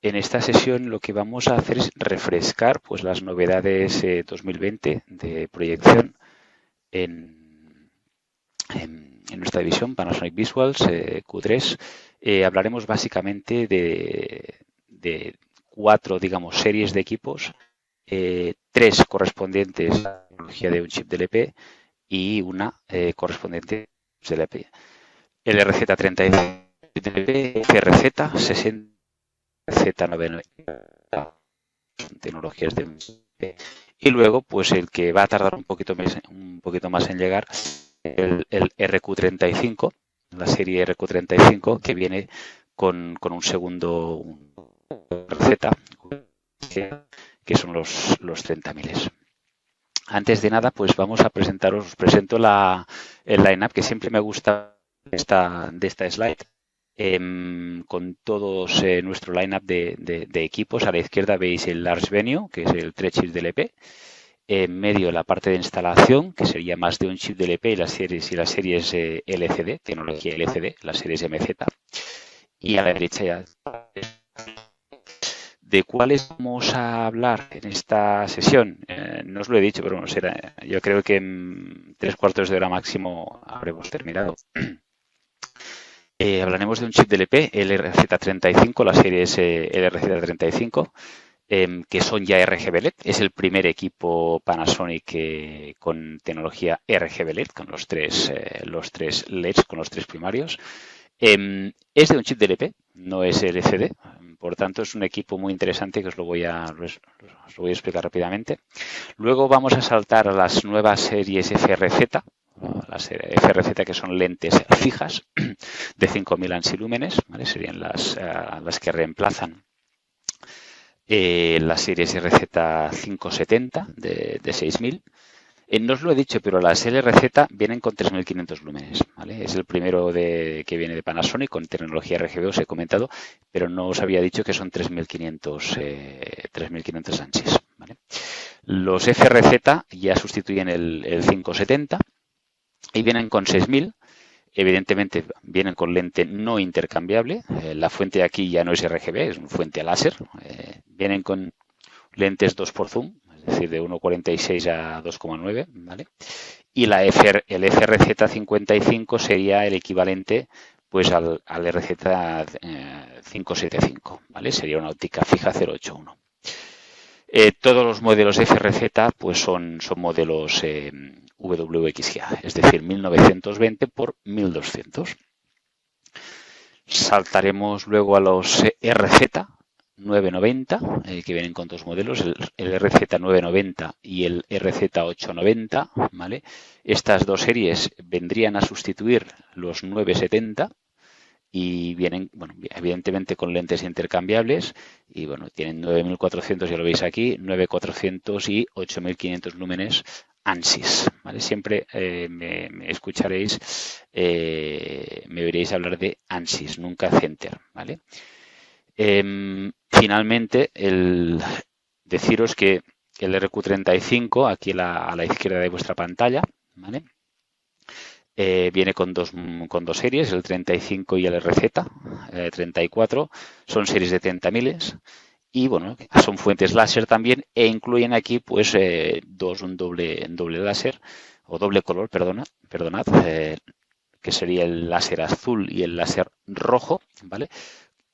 en esta sesión lo que vamos a hacer es refrescar pues, las novedades 2020 de proyección en nuestra división Panasonic Visuals Q3. Hablaremos básicamente de 4, digamos, series de equipos, 3 correspondientes a la tecnología de un chip DLP y una correspondiente a DLP. El RZ35 DLP, FRZ 60, Z990, tecnologías de y luego pues el que va a tardar un poquito más en llegar, el RQ35, la serie RQ35, que viene con un segundo receta, que son los 30.000. Antes de nada, pues vamos a presentaros, os presento el line-up que siempre me gusta de esta slide. Con todos nuestro line-up de equipos. A la izquierda veis el Large Venue, que es el 3 chips DLP. En medio la parte de instalación, que sería más de un chip DLP y las series LCD, tecnología LCD, las series MZ. Y a la derecha ya. ¿De cuáles vamos a hablar en esta sesión? No os lo he dicho, pero bueno, yo creo que en 3/4 de hora máximo habremos terminado. Hablaremos de un chip DLP, el RZ35, la serie es el RZ35, que son ya RGB LED. Es el primer equipo Panasonic con tecnología RGB LED, con los tres LEDs, con los 3 primarios. Es de un chip DLP, no es LCD, por tanto es un equipo muy interesante que os lo voy a explicar rápidamente. Luego vamos a saltar a las nuevas series FRZ, las FRZ, que son lentes fijas de 5.000 ansilúmenes, ¿vale? Serían las que reemplazan las series RZ570 de 6.000. No os lo he dicho, pero las LRZ vienen con 3.500 lúmenes, ¿vale? Es el primero que viene de Panasonic con tecnología RGB, os he comentado, pero no os había dicho que son 3.500 ansis, ¿vale? Los FRZ ya sustituyen el 570 y vienen con 6.000. Evidentemente vienen con lente no intercambiable. La fuente aquí ya no es RGB, es una fuente láser. Vienen con lentes 2 por zoom, es decir, de 1,46 a 2,9, ¿vale? Y el FRZ55 sería el equivalente pues al RZ575, ¿vale? Sería una óptica fija 081. Todos los modelos FRZ pues son modelos WXGA, es decir, 1920 por 1200. Saltaremos luego a los RZ990, que vienen con 2 modelos, el RZ990 y el RZ890, ¿vale? Estas 2 series vendrían a sustituir los 970 y vienen, bueno, evidentemente con lentes intercambiables y, bueno, tienen 9.400, ya lo veis aquí, 9.400 y 8.500 lúmenes ANSYS, ¿vale? Siempre me escucharéis, me veréis hablar de ANSYS, nunca Center, ¿vale? Finalmente, deciros que el RQ35, aquí a la izquierda de vuestra pantalla, ¿vale? Viene con dos series, el 35 y el RZ34, son series de 30.000 y, bueno, son fuentes láser también e incluyen aquí pues un doble láser o doble color, perdonad, que sería el láser azul y el láser rojo, ¿vale?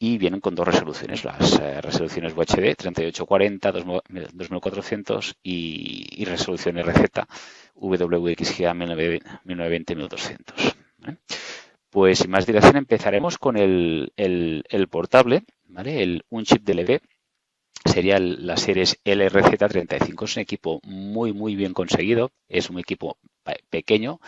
Y vienen con 2 resoluciones, las resoluciones UHD 3840, 2400 y resolución RZ WXGA 1920-1200. ¿Vale? Pues sin más dilación empezaremos con el portable, ¿vale? Un chip DLP sería la serie LRZ35. Es un equipo muy bien conseguido, es un equipo pequeño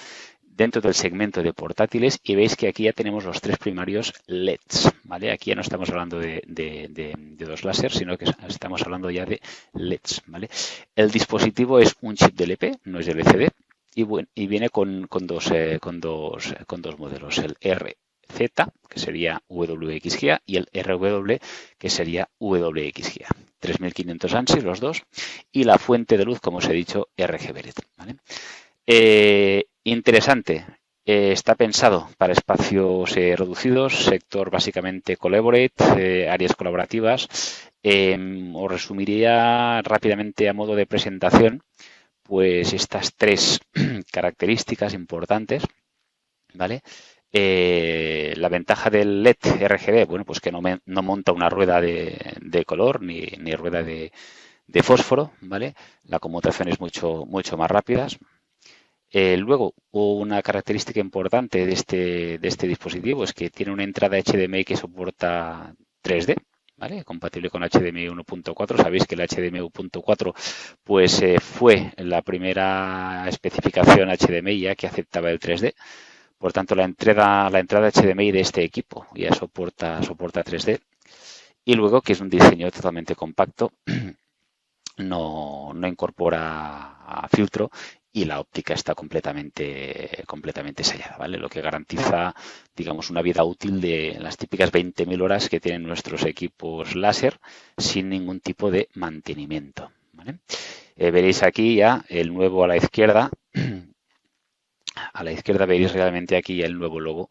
dentro del segmento de portátiles y veis que aquí ya tenemos los 3 primarios LEDs, ¿vale? Aquí ya no estamos hablando de 2 láser, sino que estamos hablando ya de LEDs, ¿vale? El dispositivo es un chip DLP, no es LCD, y viene con dos modelos, el RZ, que sería WXGA, y el RW, que sería WXGA. 3.500 ANSYS los dos, y la fuente de luz, como os he dicho, RGB LED, ¿vale? Interesante, Está pensado para espacios reducidos, sector básicamente collaborate, áreas colaborativas. Os resumiría rápidamente a modo de presentación, pues estas tres características importantes, ¿vale? La ventaja del LED RGB, bueno, pues que no monta una rueda de color ni rueda de fósforo, ¿vale? La conmutación es mucho más rápida. Luego, una característica importante de este dispositivo es que tiene una entrada HDMI que soporta 3D, ¿vale? Compatible con HDMI 1.4. Sabéis que el HDMI 1.4 pues, fue la primera especificación HDMI ya que aceptaba el 3D. Por tanto, la entrada HDMI de este equipo ya soporta 3D. Y luego, que es un diseño totalmente compacto, no incorpora filtro y la óptica está completamente sellada, ¿vale? Lo que garantiza, digamos, una vida útil de las típicas 20.000 horas que tienen nuestros equipos láser sin ningún tipo de mantenimiento, ¿vale? Veréis aquí ya el nuevo a la izquierda. A la izquierda veréis realmente aquí ya el nuevo logo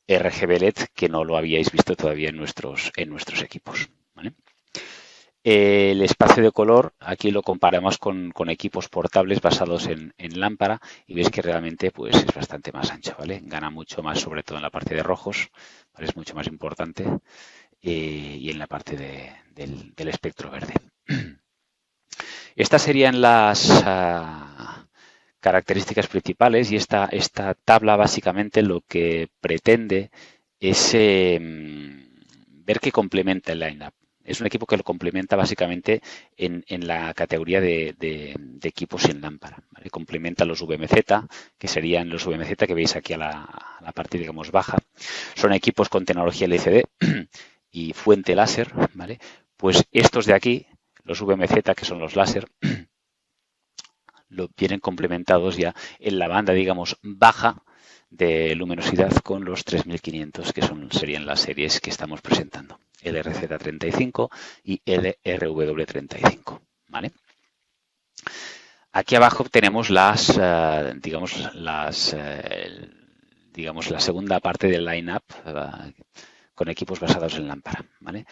RGB LED que no lo habíais visto todavía en nuestros equipos, ¿vale? El espacio de color, aquí lo comparamos con equipos portables basados en lámpara y veis que realmente pues, es bastante más ancho, ¿vale? Gana mucho más, sobre todo en la parte de rojos, ¿vale? Es mucho más importante, y en la parte del espectro verde. Estas serían las características principales y esta tabla básicamente lo que pretende es ver que complementa el line-up. Es un equipo que lo complementa básicamente en la categoría de equipos sin lámpara, ¿vale? Complementa los VMZ, que serían los VMZ que veis aquí a la parte, digamos, baja. Son equipos con tecnología LCD y fuente láser, ¿vale? Pues estos de aquí, los VMZ, que son los láser, lo vienen complementados ya en la banda, digamos, baja de luminosidad con los 3500, que serían las series que estamos presentando, el RZ35 y el RW35, ¿vale? Aquí abajo tenemos digamos, la segunda parte del line-up con equipos basados en lámpara, ¿vale?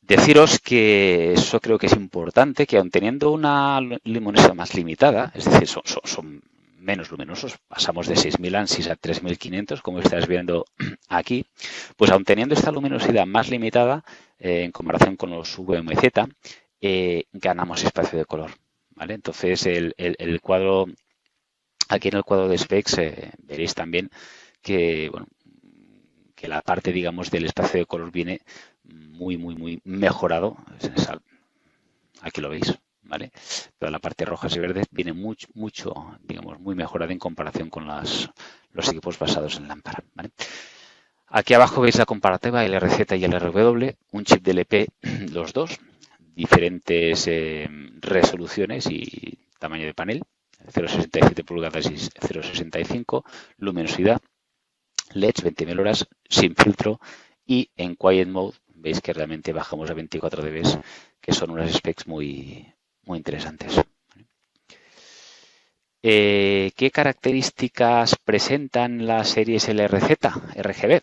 Deciros que eso creo que es importante, que aun teniendo una luminosidad más limitada, es decir, son menos luminosos, pasamos de 6.000 ANSIs a 3.500, como estáis viendo aquí, pues aun teniendo esta luminosidad más limitada, en comparación con los VMZ, ganamos espacio de color, ¿vale? Entonces, el cuadro, aquí en el cuadro de specs, veréis también que, bueno, que la parte, digamos, del espacio de color viene muy mejorado. Aquí lo veis, ¿vale? Pero la parte rojas y verdes viene mucho, digamos, muy mejorada en comparación con los equipos basados en lámpara, ¿vale? Aquí abajo veis la comparativa, el RZ y el RW, un chip DLP, los dos, diferentes resoluciones y tamaño de panel, 0,67 pulgadas y 0,65, luminosidad, LEDs, 20.000 horas, sin filtro y en Quiet Mode veis que realmente bajamos a 24 dB, que son unas specs muy interesantes. ¿Qué características presentan las series LRZ, RGB?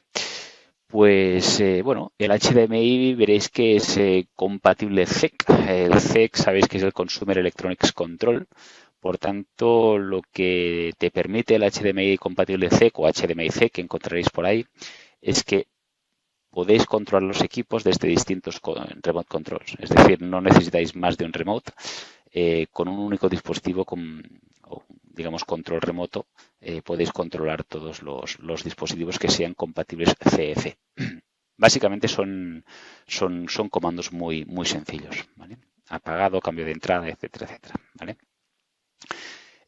Pues, bueno, el HDMI veréis que es compatible CEC. El CEC sabéis que es el Consumer Electronics Control. Por tanto, lo que te permite el HDMI compatible CEC o HDMI C que encontraréis por ahí es que podéis controlar los equipos desde distintos remote controls. Es decir, no necesitáis más de un remote. Con un único dispositivo, digamos, control remoto, podéis controlar todos los dispositivos que sean compatibles CEC. Básicamente son comandos muy sencillos, ¿vale? Apagado, cambio de entrada, etcétera, etcétera, ¿vale?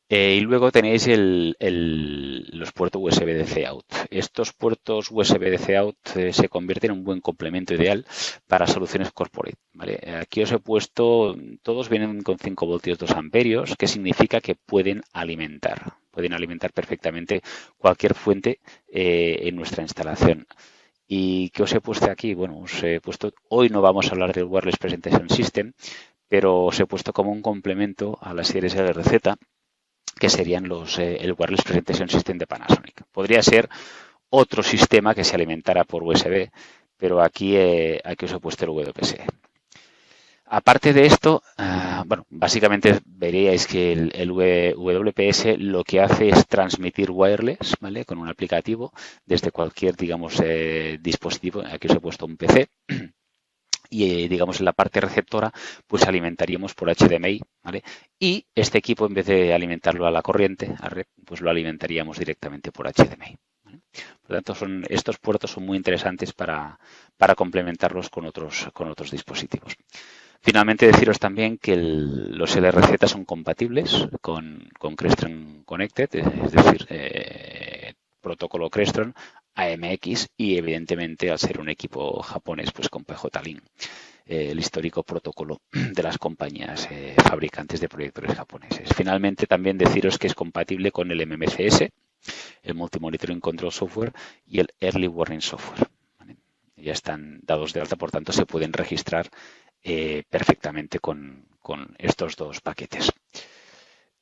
Y luego tenéis los puertos USB-DC out. Estos puertos USB-DC out se convierten en un buen complemento ideal para soluciones corporate, ¿vale? Aquí os he puesto, todos vienen con 5 voltios 2 amperios, que significa que pueden alimentar perfectamente cualquier fuente en nuestra instalación. ¿Y qué os he puesto aquí? Bueno, os he puesto, hoy no vamos a hablar del Wireless Presentation System, pero os he puesto como un complemento a las series LRZ que serían el Wireless Presentation System de Panasonic. Podría ser otro sistema que se alimentara por USB, pero aquí os he puesto el WPS. Aparte de esto, bueno, básicamente veríais que el WPS lo que hace es transmitir wireless, ¿vale? Con un aplicativo desde cualquier, digamos, dispositivo. Aquí os he puesto un PC. Y digamos en la parte receptora pues alimentaríamos por HDMI, ¿vale? Y este equipo en vez de alimentarlo a la corriente, a red, pues lo alimentaríamos directamente por HDMI, ¿vale? Por lo tanto, estos puertos son muy interesantes para complementarlos con otros dispositivos. Finalmente, deciros también que los LRZ son compatibles con Crestron Connected, es decir, protocolo Crestron, AMX y evidentemente al ser un equipo japonés pues con PJ-Link, el histórico protocolo de las compañías fabricantes de proyectores japoneses. Finalmente también deciros que es compatible con el MMCS, el Multi-Monitoring Control Software y el Early Warning Software, ¿vale? Ya están dados de alta, por tanto se pueden registrar perfectamente con estos dos paquetes.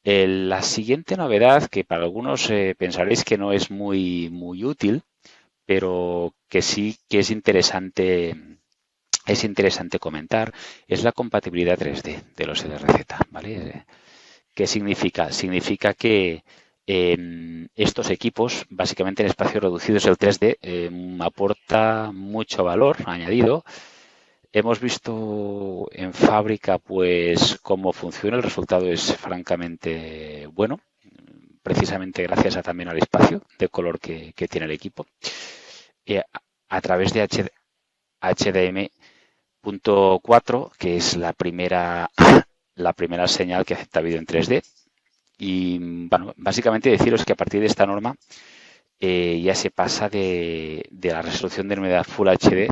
La siguiente novedad, que para algunos pensaréis que no es muy útil, pero que sí que es interesante comentar, es la compatibilidad 3D de los LRZ, ¿vale? ¿Qué significa? Significa que estos equipos, básicamente en espacios reducidos, el 3D aporta mucho valor añadido. Hemos visto en fábrica pues cómo funciona, el resultado es francamente bueno, precisamente gracias también al espacio de color que tiene el equipo. A través de HDMI.4, que es la primera señal que acepta vídeo en 3D. Y bueno, básicamente deciros que a partir de esta norma ya se pasa de la resolución de unidad Full HD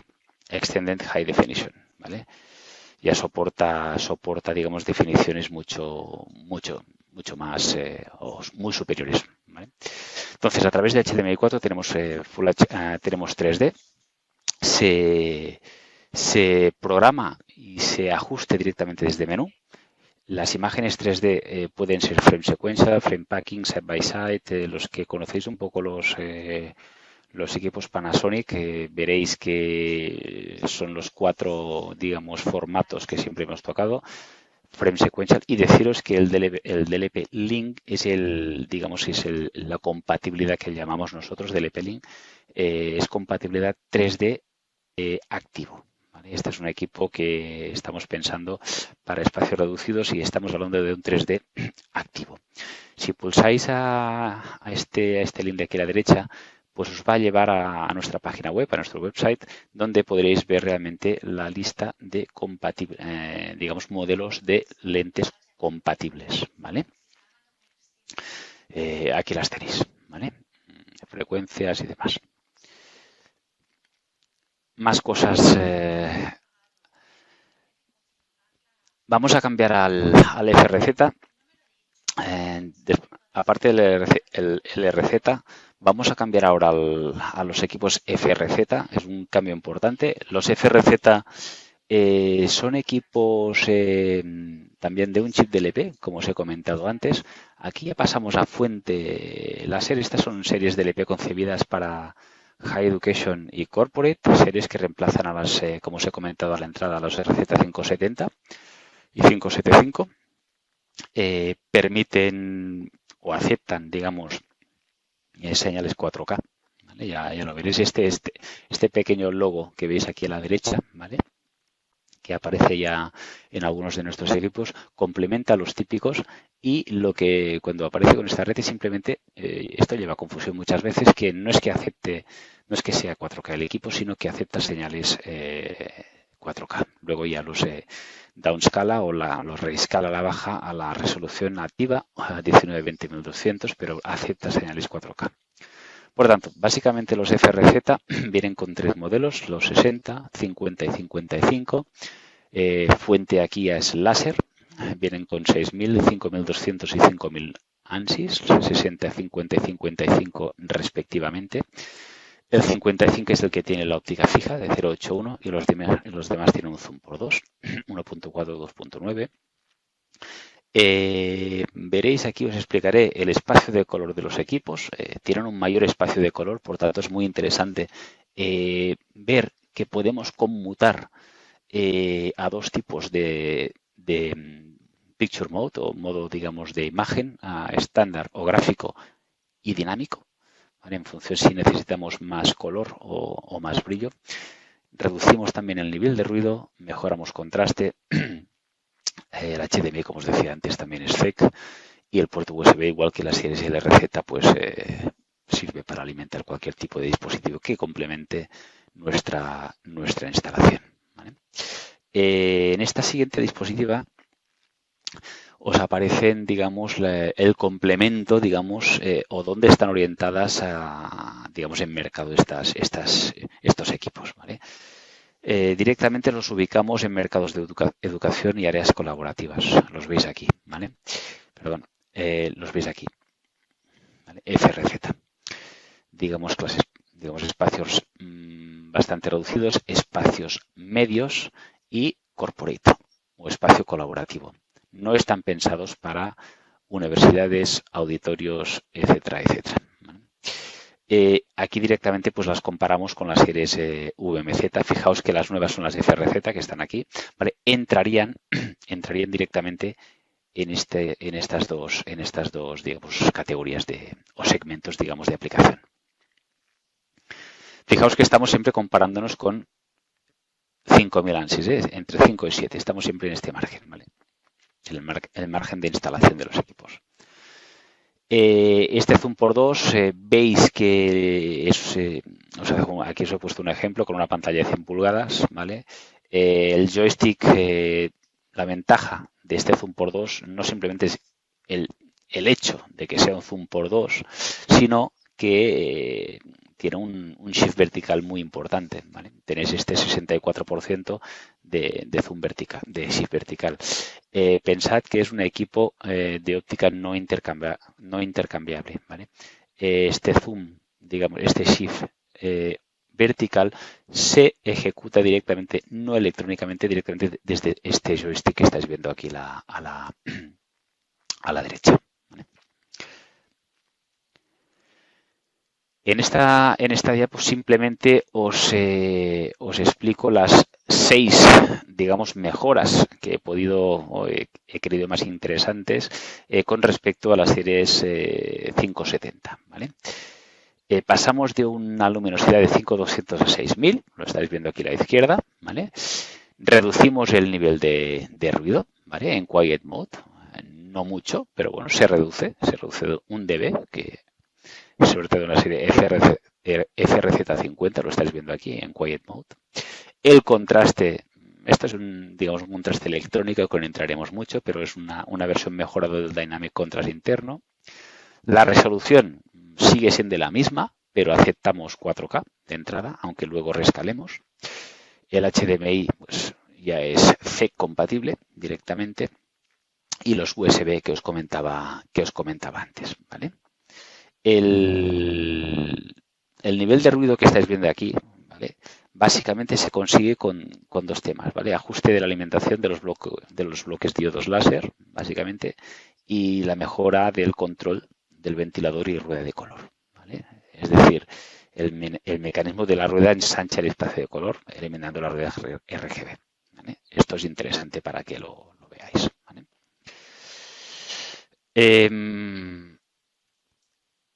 Extended High Definition, ¿vale? Ya soporta, digamos, definiciones mucho más o muy superiores, ¿vale? Entonces, a través de HDMI 4 tenemos tenemos 3D, se programa y se ajuste directamente desde menú. Las imágenes 3D pueden ser frame sequential, frame packing, side by side. Los que conocéis un poco los equipos Panasonic, veréis que son los 4, digamos, formatos que siempre hemos tocado. Frame sequential, y deciros que el DLP Link es la compatibilidad que llamamos nosotros DLP Link, es compatibilidad 3D activo. ¿Vale? Este es un equipo que estamos pensando para espacios reducidos y estamos hablando de un 3D activo. Si pulsáis a este link de aquí a la derecha, pues os va a llevar a nuestra página web, a nuestro website, donde podréis ver realmente la lista de digamos, modelos de lentes compatibles, ¿vale? Aquí las tenéis, ¿vale? Frecuencias y demás. Más cosas. Vamos a cambiar al FRZ. Aparte del LRZ, vamos a cambiar ahora a los equipos FRZ. Es un cambio importante. Los FRZ son equipos también de un chip DLP, como os he comentado antes. Aquí ya pasamos a fuente láser. Estas son series DLP concebidas para High Education y Corporate, series que reemplazan a las, como os he comentado a la entrada, a los RZ570 y 575. Permiten o aceptan, digamos, señales 4K, ¿vale? Ya lo veréis, este pequeño logo que veis aquí a la derecha, ¿vale?, que aparece ya en algunos de nuestros equipos, complementa a los típicos, y lo que cuando aparece con esta red es simplemente, esto lleva a confusión muchas veces, que no es que acepte, no es que sea 4K el equipo, sino que acepta señales 4K. Luego ya los downscala o los rescala a la baja a la resolución nativa a 1920x1200, pero acepta señales 4K. Por tanto, básicamente los FRZ vienen con 3 modelos, los 60, 50 y 55. Fuente aquí es láser, vienen con 6000, 5200 y 5000 ANSIs, 60, 50 y 55 respectivamente. El 55 es el que tiene la óptica fija de 0.81 y los demás tienen un zoom por 2, 1.4, 2.9. Veréis aquí, os explicaré el espacio de color de los equipos. Tienen un mayor espacio de color, por tanto es muy interesante ver que podemos conmutar a dos tipos de Picture Mode o modo, digamos, de imagen, estándar o gráfico y dinámico, ¿vale? En función si necesitamos más color o más brillo. Reducimos también el nivel de ruido, mejoramos contraste. El HDMI, como os decía antes, también es FEC y el puerto USB, igual que las series LRZ, pues sirve para alimentar cualquier tipo de dispositivo que complemente nuestra instalación, ¿vale? En esta siguiente diapositiva os aparecen, digamos, el complemento, digamos, o dónde están orientadas, digamos, en mercado estos equipos, ¿vale? Directamente los ubicamos en mercados de educación y áreas colaborativas. Los veis aquí, ¿vale? Perdón, los veis aquí, ¿vale? FRZ. Digamos clases, digamos espacios bastante reducidos, espacios medios y corporate o espacio colaborativo. No están pensados para universidades, auditorios, etcétera, etcétera. Aquí directamente pues las comparamos con las series VMZ. Fijaos que las nuevas son las FRZ que están aquí, ¿vale? Entrarían directamente en estas dos digamos categorías o segmentos, digamos, de aplicación. Fijaos que estamos siempre comparándonos con 5000 ANSYS, entre 5 y 7. Estamos siempre en este margen, ¿vale? El margen de instalación de los equipos. Este Zoom por 2, veis que es, aquí os he puesto un ejemplo con una pantalla de 100 pulgadas, ¿vale? El joystick, la ventaja de este Zoom por 2 no simplemente es el hecho de que sea un Zoom por 2, sino que tiene un shift vertical muy importante, ¿vale? Tenéis este 64% de zoom vertical, de shift vertical. Pensad que es un equipo de óptica no intercambiable, ¿vale? Este zoom, digamos, este shift vertical se ejecuta directamente, no electrónicamente, directamente desde este joystick que estáis viendo aquí a la derecha. ¿Vale? En esta diapositiva simplemente os explico las 6, digamos, mejoras que he querido más interesantes con respecto a las series 570, ¿vale? Pasamos de una luminosidad de 5200 a 6000, lo estáis viendo aquí a la izquierda, ¿vale? Reducimos el nivel de ruido, ¿vale? En Quiet Mode, no mucho, pero bueno, se reduce 1 dB, que sobre todo en la serie FRZ50, lo estáis viendo aquí en Quiet Mode. El contraste, esto es un contraste electrónico que no entraremos mucho, pero es una versión mejorada del Dynamic Contrast interno. La resolución sigue siendo la misma, pero aceptamos 4K de entrada, aunque luego rescalemos. El HDMI pues, ya es FEC compatible directamente y los USB que os comentaba antes, ¿vale? El nivel de ruido que estáis viendo aquí, ¿vale? Básicamente se consigue con dos temas, ¿vale? Ajuste de la alimentación de los bloques diodos láser, básicamente, y la mejora del control del ventilador y rueda de color, ¿vale? Es decir, el mecanismo de la rueda ensancha el espacio de color, eliminando la rueda RGB, ¿vale? Esto es interesante para que lo veáis, ¿vale?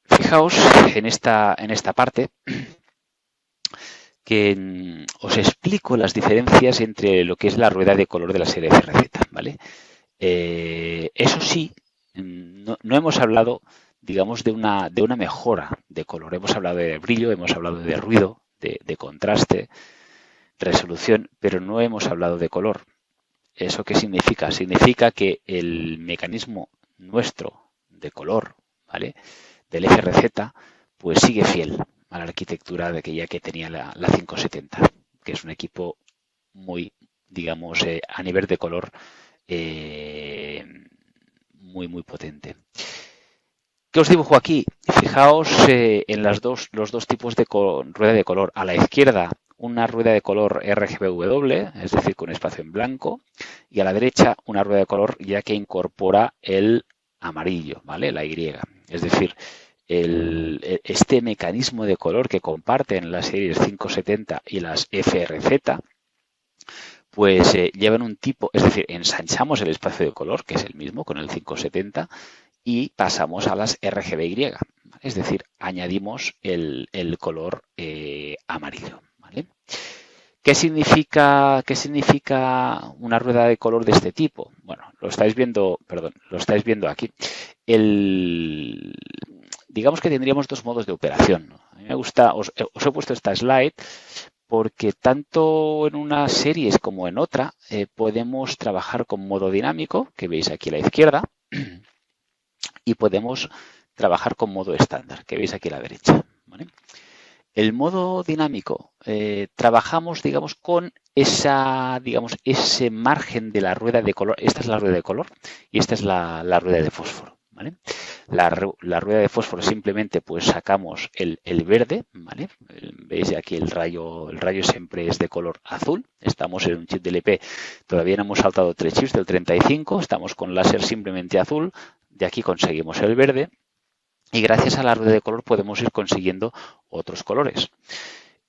Fijaos en esta parte que os explico las diferencias entre lo que es la rueda de color de la serie FRZ, ¿vale? Eso sí, no hemos hablado, digamos, de una mejora de color. Hemos hablado de brillo, hemos hablado de ruido, de contraste, resolución, pero no hemos hablado de color. ¿Eso qué significa? Significa que el mecanismo nuestro de color, ¿vale?, del FRZ, pues sigue fiel a la arquitectura de aquella que tenía la 570, que es un equipo muy, digamos, a nivel de color muy, muy potente. ¿Qué os dibujo aquí? Fijaos en los dos tipos de rueda de color. A la izquierda, una rueda de color RGBW, es decir, con espacio en blanco, y a la derecha una rueda de color ya que incorpora el amarillo, ¿vale? La Y. Es decir, este mecanismo de color que comparten las series 570 y las FRZ, pues llevan un tipo, es decir, ensanchamos el espacio de color, que es el mismo con el 570, y pasamos a las RGBY, es decir, añadimos el color amarillo, ¿vale? ¿Qué significa una rueda de color de este tipo? Bueno, lo estáis viendo aquí. Digamos que tendríamos dos modos de operación, ¿no? A mí me gusta, os he puesto esta slide porque tanto en unas series como en otra podemos trabajar con modo dinámico, que veis aquí a la izquierda, y podemos trabajar con modo estándar, que veis aquí a la derecha, ¿vale? El modo dinámico, trabajamos, digamos, con ese margen de la rueda de color. Esta es la rueda de color y esta es la rueda de fósforo, ¿vale? La rueda de fósforo simplemente pues sacamos el verde, ¿vale? Veis aquí el rayo siempre es de color azul. Estamos en un chip DLP, todavía no hemos saltado 3 chips del 35, estamos con láser simplemente azul. De aquí conseguimos el verde. Y gracias a la rueda de color podemos ir consiguiendo otros colores.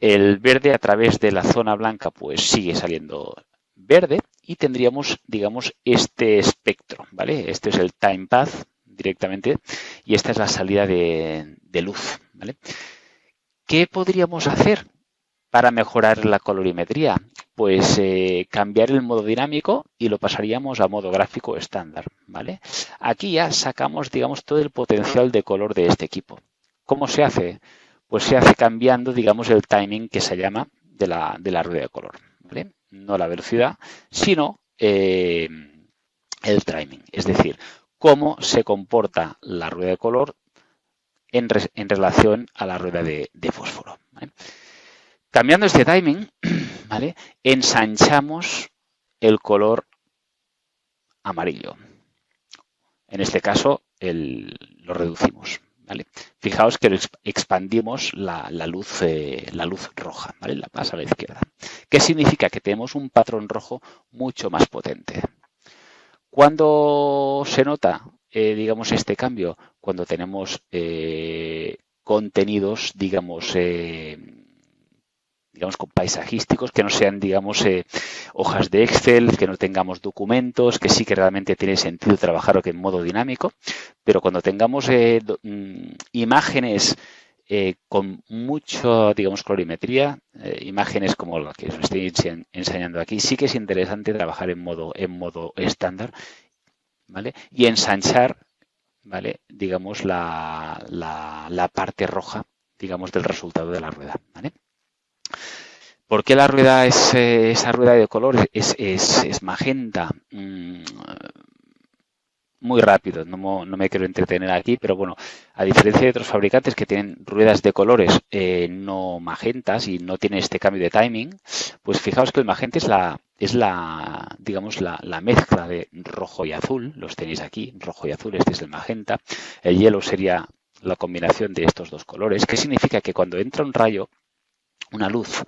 El verde a través de la zona blanca pues sigue saliendo verde y tendríamos, digamos, este espectro, ¿vale? Este es el time path directamente y esta es la salida de luz, ¿vale? ¿Qué podríamos hacer para mejorar la colorimetría? Pues cambiar el modo dinámico y lo pasaríamos a modo gráfico estándar, ¿vale? Aquí ya sacamos, digamos, todo el potencial de color de este equipo. ¿Cómo se hace? Pues se hace cambiando, digamos, el timing que se llama de la rueda de color, ¿vale? No la velocidad, sino el timing, es decir, cómo se comporta la rueda de color en relación a la rueda de fósforo, ¿vale? Cambiando este timing, ¿vale? Ensanchamos el color amarillo. En este caso, lo reducimos, ¿vale? Fijaos que expandimos la luz roja, ¿vale? La pasa a la izquierda. ¿Qué significa? Que tenemos un patrón rojo mucho más potente. ¿Cuándo se nota, digamos, este cambio? Cuando tenemos contenidos, digamos, paisajísticos, que no sean, digamos, hojas de Excel, que no tengamos documentos, que sí que realmente tiene sentido trabajar en modo dinámico, pero cuando tengamos imágenes con mucho, digamos, colorimetría, imágenes como la que os estoy enseñando aquí, sí que es interesante trabajar en modo estándar, ¿vale? Y ensanchar, ¿vale? Digamos, la parte roja, digamos, del resultado de la rueda, ¿vale? ¿Por qué la rueda esa rueda de color es magenta? Muy rápido, no me quiero entretener aquí, pero bueno, a diferencia de otros fabricantes que tienen ruedas de colores no magentas y no tienen este cambio de timing, pues fijaos que el magenta es la mezcla de rojo y azul, los tenéis aquí, rojo y azul, este es el magenta. El hielo sería la combinación de estos dos colores. ¿Qué significa? Que cuando entra un rayo, una luz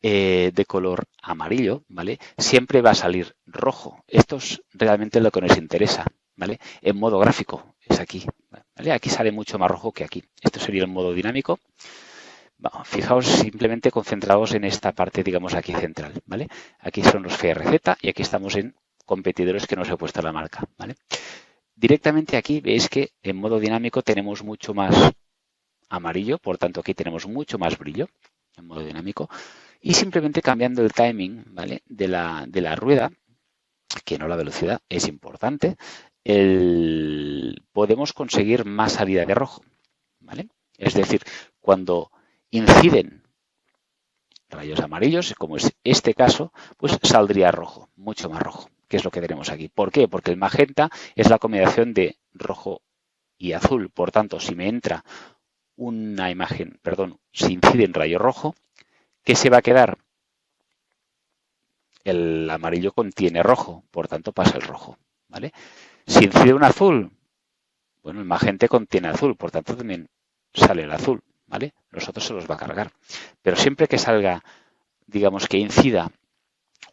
de color amarillo, ¿vale? Siempre va a salir rojo. Esto es realmente lo que nos interesa, ¿vale? En modo gráfico, es aquí, ¿vale? Aquí sale mucho más rojo que aquí. Esto sería el modo dinámico. Bueno, fijaos, simplemente concentrados en esta parte, digamos, aquí central, ¿vale? Aquí son los FRZ y aquí estamos en competidores que nos he puesto la marca, ¿vale? Directamente aquí veis que en modo dinámico tenemos mucho más amarillo, por tanto aquí tenemos mucho más brillo en modo dinámico. Y simplemente cambiando el timing, ¿vale? de la rueda, que no la velocidad, es importante, podemos conseguir más salida de rojo, ¿vale? Es decir, cuando inciden rayos amarillos, como es este caso, pues saldría rojo, mucho más rojo, que es lo que tenemos aquí. ¿Por qué? Porque el magenta es la combinación de rojo y azul. Por tanto, si me entra una imagen, si incide en rayo rojo, ¿qué se va a quedar? El amarillo contiene rojo, por tanto pasa el rojo, ¿vale? Si incide un azul, bueno, el magenta contiene azul, por tanto también sale el azul, ¿vale? Los otros se los va a cargar. Pero siempre que salga digamos, que incida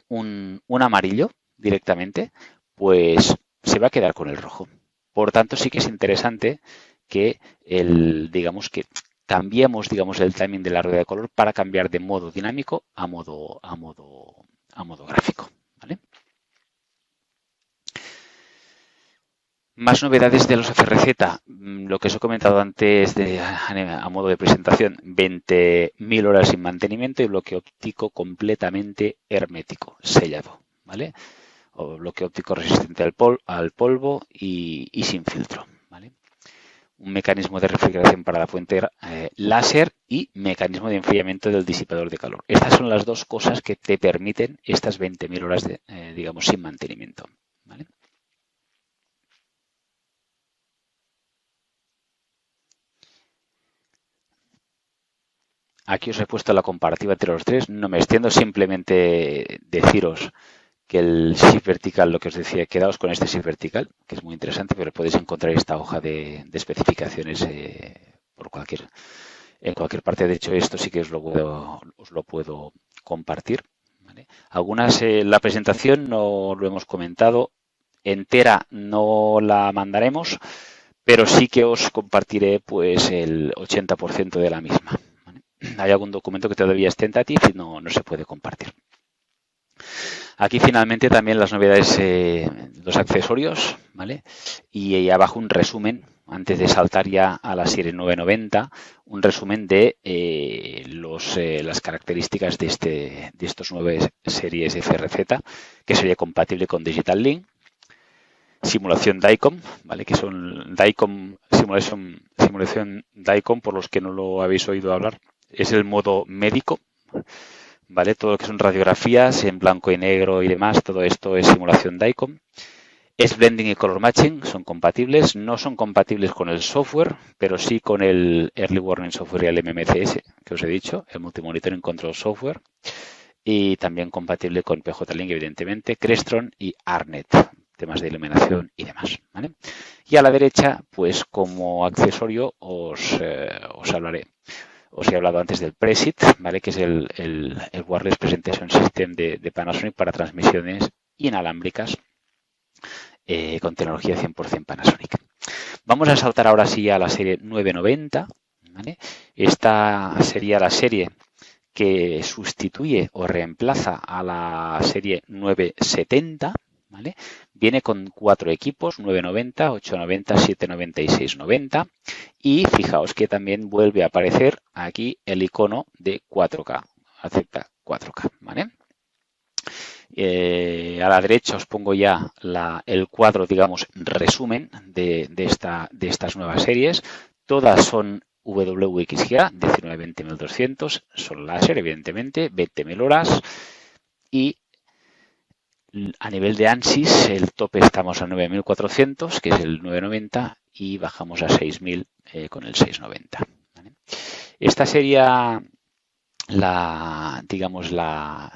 un amarillo directamente, pues se va a quedar con el rojo. Por tanto, sí que es interesante que digamos que cambiemos, digamos, el timing de la rueda de color para cambiar de modo dinámico a modo gráfico, ¿vale? Más novedades de los FRZ, lo que os he comentado antes a modo de presentación, 20.000 horas sin mantenimiento y bloque óptico completamente hermético, sellado, ¿vale? O bloque óptico resistente al polvo y sin filtro, ¿vale? Un mecanismo de refrigeración para la fuente láser y mecanismo de enfriamiento del disipador de calor. Estas son las dos cosas que te permiten estas 20.000 horas de, digamos, sin mantenimiento, ¿vale? Aquí os he puesto la comparativa entre los tres. No me extiendo, simplemente deciros que el shift vertical, lo que os decía, quedaos con este shift vertical, que es muy interesante, pero podéis encontrar esta hoja de especificaciones en cualquier parte. De hecho, esto sí que os lo puedo compartir, ¿vale? Algunas, la presentación no lo hemos comentado, entera no la mandaremos, pero sí que os compartiré pues el 80% de la misma. Hay algún documento que todavía es tentative y no se puede compartir. Aquí finalmente también las novedades, los accesorios, ¿vale? Y ahí abajo un resumen, antes de saltar ya a la serie 990, un resumen de las características de estos 9 series FRZ, que sería compatible con Digital Link, simulación DICOM, ¿vale? Que son DICOM, simulación DICOM, por los que no lo habéis oído hablar. Es el modo médico, ¿vale? Todo lo que son radiografías en blanco y negro y demás, todo esto es simulación DICOM. Es blending y color matching, son compatibles. No son compatibles con el software, pero sí con el Early Warning Software y el MMCS, que os he dicho, el Multi-Monitoring Control Software. Y también compatible con PJ-Link, evidentemente, Crestron y ARNet, temas de iluminación y demás, ¿vale? Y a la derecha, pues como accesorio os hablaré. Os he hablado antes del Presit, ¿vale? Que es el Wireless Presentation System de Panasonic para transmisiones inalámbricas con tecnología 100% Panasonic. Vamos a saltar ahora sí a la serie 990, ¿vale? Esta sería la serie que sustituye o reemplaza a la serie 970, ¿vale? Viene con 4 equipos, 990, 890, 790 y 690. Y fijaos que también vuelve a aparecer aquí el icono de 4K. Acepta 4K, ¿vale? A la derecha os pongo ya el cuadro, digamos, resumen de estas nuevas series. Todas son WXGA, 19-20-1200, son láser, evidentemente, 20.000 horas. Y a nivel de ANSYS, el tope estamos a 9.400, que es el 990, y bajamos a 6.000 con el 690. ¿Vale? Esta sería digamos la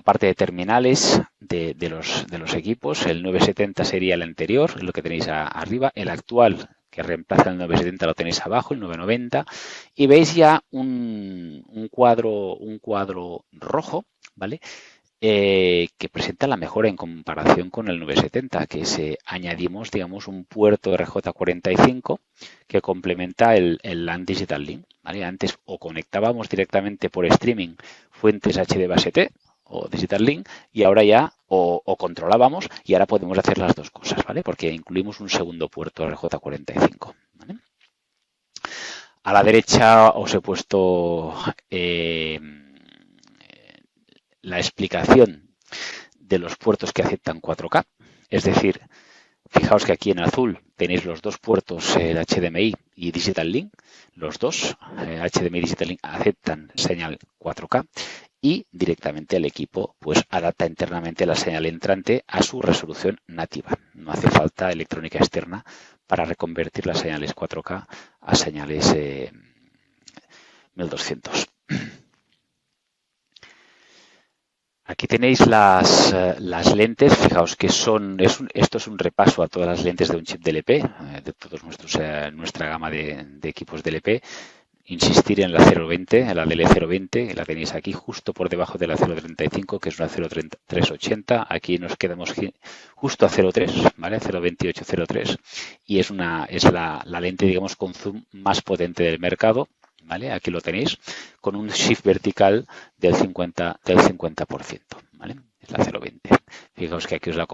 parte de terminales de los equipos. El 970 sería el anterior, lo que tenéis arriba. El actual, que reemplaza el 970, lo tenéis abajo, el 990. Y veis ya un cuadro rojo, ¿vale? Que presenta la mejora en comparación con el 970, que añadimos, digamos, un puerto RJ45 que complementa el LAN Digital Link, ¿vale? Antes o conectábamos directamente por streaming fuentes HD base T o Digital Link, y ahora ya o controlábamos, y ahora podemos hacer las dos cosas, ¿vale? Porque incluimos un segundo puerto RJ45, ¿vale? A la derecha os he puesto la explicación de los puertos que aceptan 4K, es decir, fijaos que aquí en azul tenéis los dos puertos, el HDMI y Digital Link, los dos, HDMI y Digital Link aceptan señal 4K y directamente el equipo pues adapta internamente la señal entrante a su resolución nativa. No hace falta electrónica externa para reconvertir las señales 4K a señales 1200. Aquí tenéis las lentes. Fijaos que esto es un repaso a todas las lentes de un chip DLP, de todos nuestra gama de equipos DLP. insistir en la 0.20, en la DL 0.20, la tenéis aquí justo por debajo de la 0.35, que es una 0.380. Aquí nos quedamos justo a 0.3, ¿vale? 0.28, 0.3. Y es la lente, digamos, con zoom más potente del mercado, ¿vale? Aquí lo tenéis, con un shift vertical del 50%, ¿vale? Es la 0.20. Fijaos que aquí os las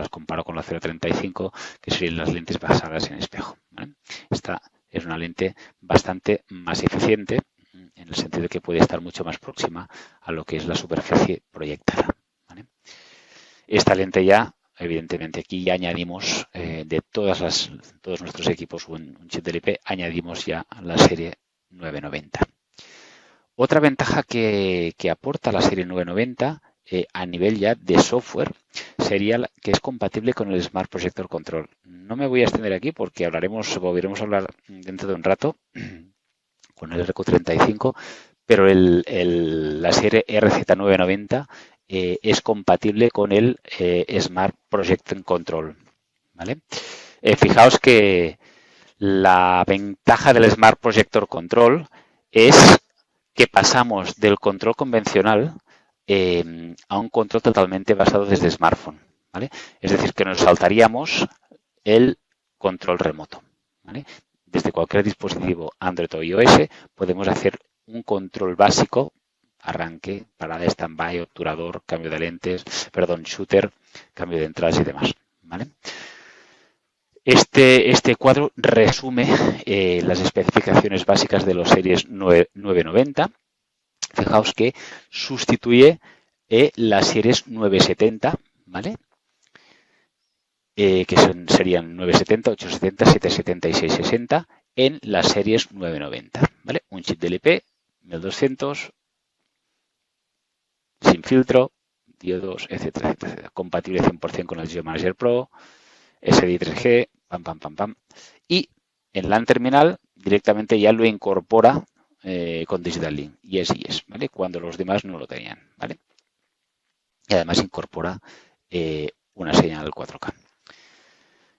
comparo con la 0.35, que serían las lentes basadas en espejo, ¿vale? Esta es una lente bastante más eficiente en el sentido de que puede estar mucho más próxima a lo que es la superficie proyectada, ¿vale? Esta lente ya, evidentemente, aquí ya añadimos de todos nuestros equipos un chip DLP, añadimos ya la serie 990. Otra ventaja que aporta la serie 990 a nivel ya de software sería que es compatible con el Smart Projector Control. No me voy a extender aquí porque volveremos a hablar dentro de un rato con el RQ35, pero la serie RZ990 es compatible con el Smart Projector Control, ¿vale? Fijaos que la ventaja del Smart Projector Control es que pasamos del control convencional a un control totalmente basado desde smartphone, ¿vale? Es decir, que nos saltaríamos el control remoto, ¿vale? Desde cualquier dispositivo Android o iOS podemos hacer un control básico, arranque, parada, stand-by, obturador, cambio de lentes, shooter, cambio de entradas y demás, ¿vale? Este cuadro resume las especificaciones básicas de los series 990. Fijaos que sustituye las series 970, ¿vale? Que serían 970, 870, 770 y 660 en las series 990, ¿vale? Un chip DLP 1200, sin filtro, diodos, etcétera, etcétera. Compatible 100% con el GeoManager Pro, SDI 3G, pam. Y en LAN terminal directamente ya lo incorpora con Digital Link, yes, ¿vale? Cuando los demás no lo tenían, ¿vale? Y además incorpora una señal 4K.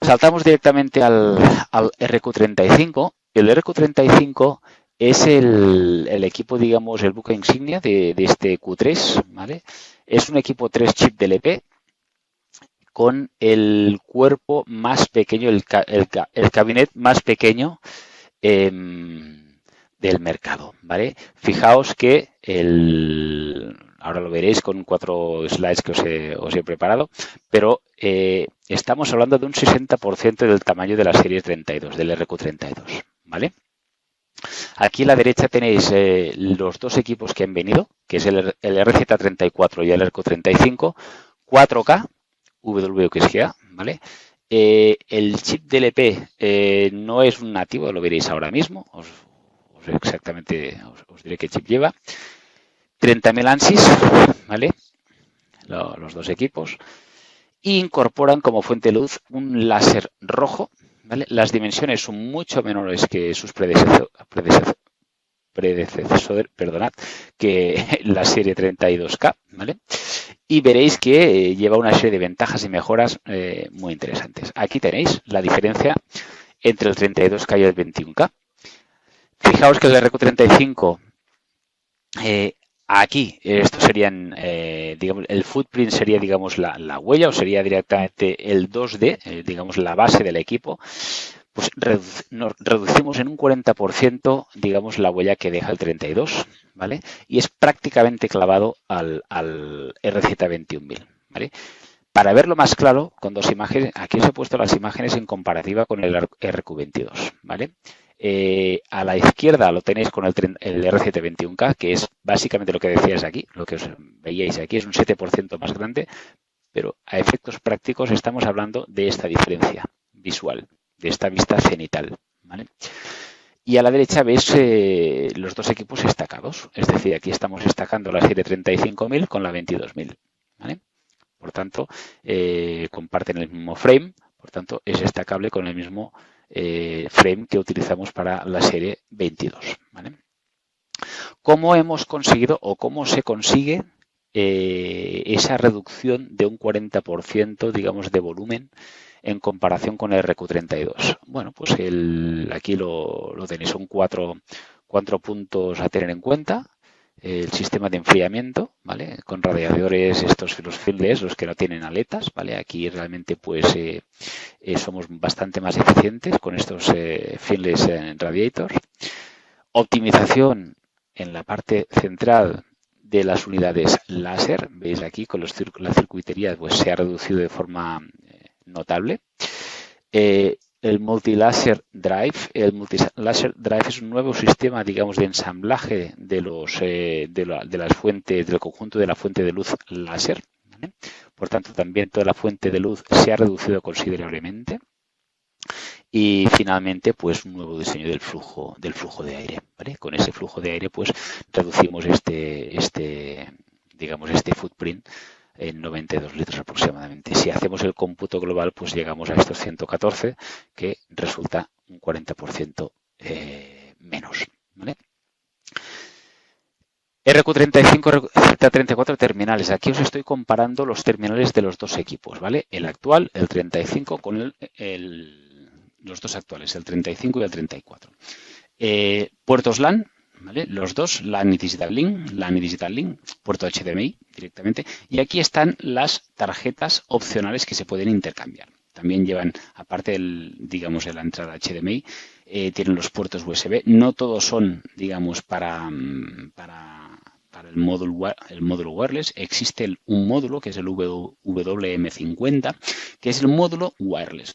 Saltamos directamente al RQ35. El RQ35 es el equipo, digamos, el buque insignia de este Q3, ¿vale? Es un equipo 3 chip DLP con el cuerpo más pequeño, el cabinet más pequeño del mercado, ¿vale? Fijaos que ahora lo veréis con 4 slides que os he preparado, pero estamos hablando de un 60% del tamaño de la serie 32, del RQ32, ¿vale? Aquí a la derecha tenéis los dos equipos que han venido, que es el RZ34 y el RQ35, 4K, WXGA, ¿vale? El chip DLP no es un nativo, lo veréis ahora mismo, os diré qué chip lleva. 30.000 ANSYS, ¿vale? Los dos equipos. E incorporan como fuente de luz un láser rojo, ¿vale? Las dimensiones son mucho menores que sus predecesores, que la serie 32K, ¿vale? Y veréis que lleva una serie de ventajas y mejoras muy interesantes. Aquí tenéis la diferencia entre el 32K y el 21K. Fijaos que el RQ35, aquí, esto serían, digamos, el footprint sería, digamos, la huella, o sería directamente el 2D, digamos, la base del equipo. Pues nos reducimos en un 40%, digamos, la huella que deja el 32, ¿vale? Y es prácticamente clavado al RZ21000, ¿vale? Para verlo más claro, con dos imágenes, aquí os he puesto las imágenes en comparativa con el RQ22, ¿vale? A la izquierda lo tenéis con el RZ21K, que es básicamente lo que decíais aquí, lo que os veíais aquí, es un 7% más grande, pero a efectos prácticos estamos hablando de esta diferencia visual, de esta vista cenital, ¿vale? Y a la derecha veis los dos equipos estacados, es decir, aquí estamos estacando la serie 35.000 con la 22.000, ¿vale? Por tanto, comparten el mismo frame, por tanto, es estacable con el mismo frame que utilizamos para la serie 22, ¿vale? ¿Cómo hemos conseguido o cómo se consigue esa reducción de un 40%, digamos, de volumen en comparación con el RQ32? Bueno, pues aquí lo tenéis, son cuatro puntos a tener en cuenta. El sistema de enfriamiento, ¿vale? Con radiadores, los finless, los que no tienen aletas, ¿vale? Aquí realmente pues somos bastante más eficientes con estos finless radiators. Optimización en la parte central de las unidades láser, veis aquí con la circuitería pues se ha reducido de forma notable. El Multi-Laser Drive. El Multi-Laser Drive es un nuevo sistema, digamos, de ensamblaje de las fuentes, del conjunto de la fuente de luz láser, ¿vale? Por tanto, también toda la fuente de luz se ha reducido considerablemente. Y finalmente, pues un nuevo diseño del flujo de aire, ¿vale? Con ese flujo de aire, pues reducimos digamos, este footprint en 92 litros aproximadamente. Si hacemos el cómputo global, pues llegamos a estos 114, que resulta un 40% menos, ¿vale? RQ35, Z34 terminales. Aquí os estoy comparando los terminales de los dos equipos, ¿vale? El actual, el 35, con los dos actuales, el 35 y el 34. Puertos LAN, ¿vale? Los dos, LAN y Digital Link, puerto HDMI directamente. Y aquí están las tarjetas opcionales que se pueden intercambiar. También llevan, aparte digamos, de la entrada HDMI, tienen los puertos USB. No todos son, digamos, para el módulo wireless. Existe un módulo que es el WM50, que es el módulo wireless.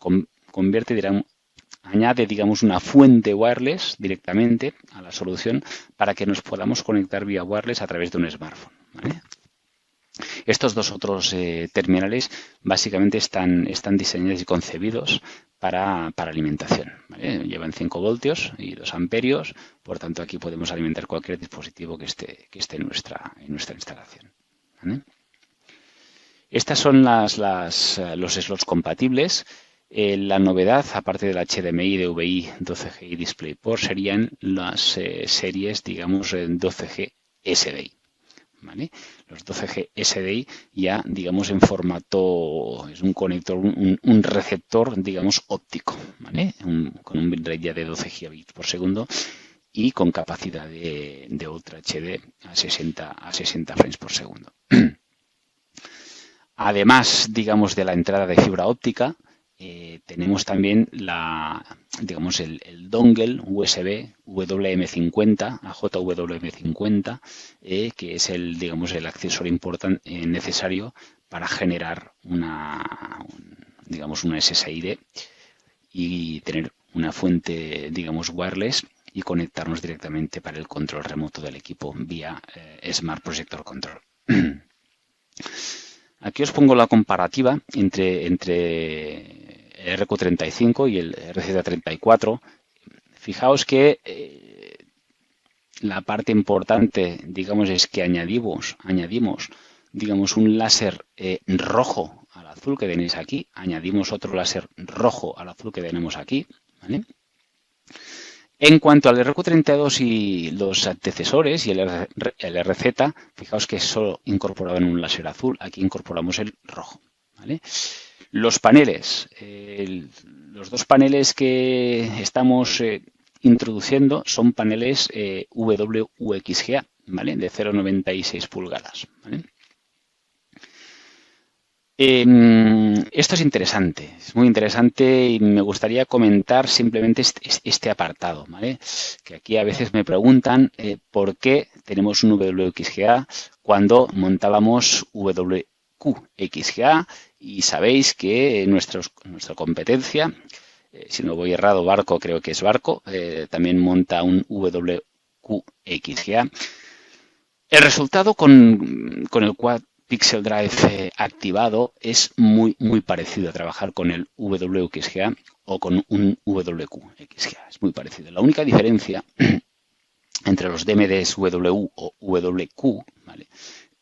Añade, digamos, una fuente wireless directamente a la solución para que nos podamos conectar vía wireless a través de un smartphone, ¿vale? Estos dos otros terminales básicamente están diseñados y concebidos para alimentación, ¿vale? Llevan 5 voltios y 2 amperios, por tanto aquí podemos alimentar cualquier dispositivo que esté en nuestra instalación, ¿vale? Estas son los slots compatibles. La novedad, aparte del HDMI, DVI, 12G y DisplayPort, serían las series, digamos, 12G SDI, ¿vale? Los 12G SDI ya, digamos, en formato, es un conector, un receptor, digamos, óptico, ¿vale? Con un bitrate ya de 12 gigabits por segundo y con capacidad de Ultra HD a 60 frames por segundo. Además, digamos, de la entrada de fibra óptica, tenemos también digamos, el dongle USB WM50 a JWM50, que es digamos, el accesorio importante necesario para generar digamos, una SSID y tener una fuente, digamos, wireless y conectarnos directamente para el control remoto del equipo vía Smart Projector Control. Aquí os pongo la comparativa entre el RQ35 y el RZ34. Fijaos que la parte importante, digamos, es que añadimos, digamos, un láser rojo al azul que tenéis aquí, añadimos otro láser rojo al azul que tenemos aquí, ¿vale? En cuanto al RQ32 y los antecesores y el RZ, fijaos que solo incorporaban un láser azul, aquí incorporamos el rojo, ¿vale? Los paneles, los dos paneles que estamos introduciendo son paneles WUXGA, ¿vale? De 0,96 pulgadas, ¿vale? Esto es interesante, es muy interesante y me gustaría comentar simplemente este apartado, ¿vale? Que aquí a veces me preguntan por qué tenemos un WXGA cuando montábamos WQXGA y sabéis que nuestra competencia, si no voy errado, Barco, creo que es Barco, también monta un WQXGA. El resultado con el Quad Pixel Drive activado es muy parecido a trabajar con el WXGA o con un WQXGA. Es muy parecido. La única diferencia entre los DMDs W o WQ, ¿vale?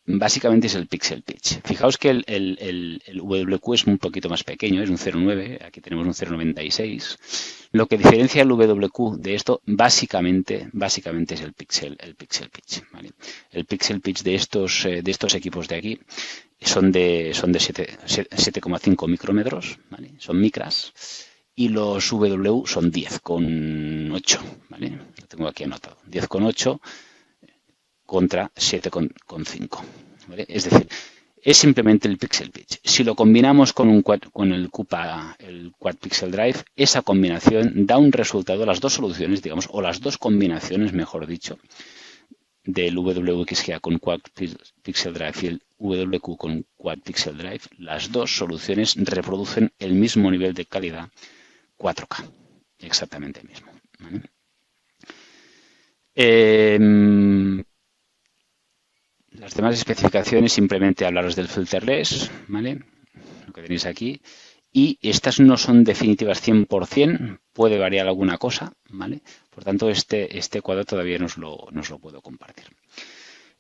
Básicamente es el pixel pitch. Fijaos que el WQ es un poquito más pequeño, es un 0,9, aquí tenemos un 0,96. Lo que diferencia el WQ de esto básicamente es el pixel pitch, ¿vale? El pixel pitch de estos equipos de aquí son de 7,5 micrómetros, ¿vale? Son micras. Y los W son 10,8, ¿vale? Lo tengo aquí anotado. 10,8 contra 7,5, ¿vale? Es decir, es simplemente el pixel pitch. Si lo combinamos con el CUPA, el Quad Pixel Drive, esa combinación da un resultado, las dos soluciones, digamos, o las dos combinaciones, mejor dicho, del WXGA con Quad Pixel Drive y el WQ con Quad Pixel Drive, las dos soluciones reproducen el mismo nivel de calidad 4K, exactamente el mismo, ¿vale? Las demás especificaciones, simplemente hablaros del filterless, ¿vale? Lo que tenéis aquí. Y estas no son definitivas 100%, puede variar alguna cosa, ¿vale? Por tanto, este cuadro todavía no os lo puedo compartir.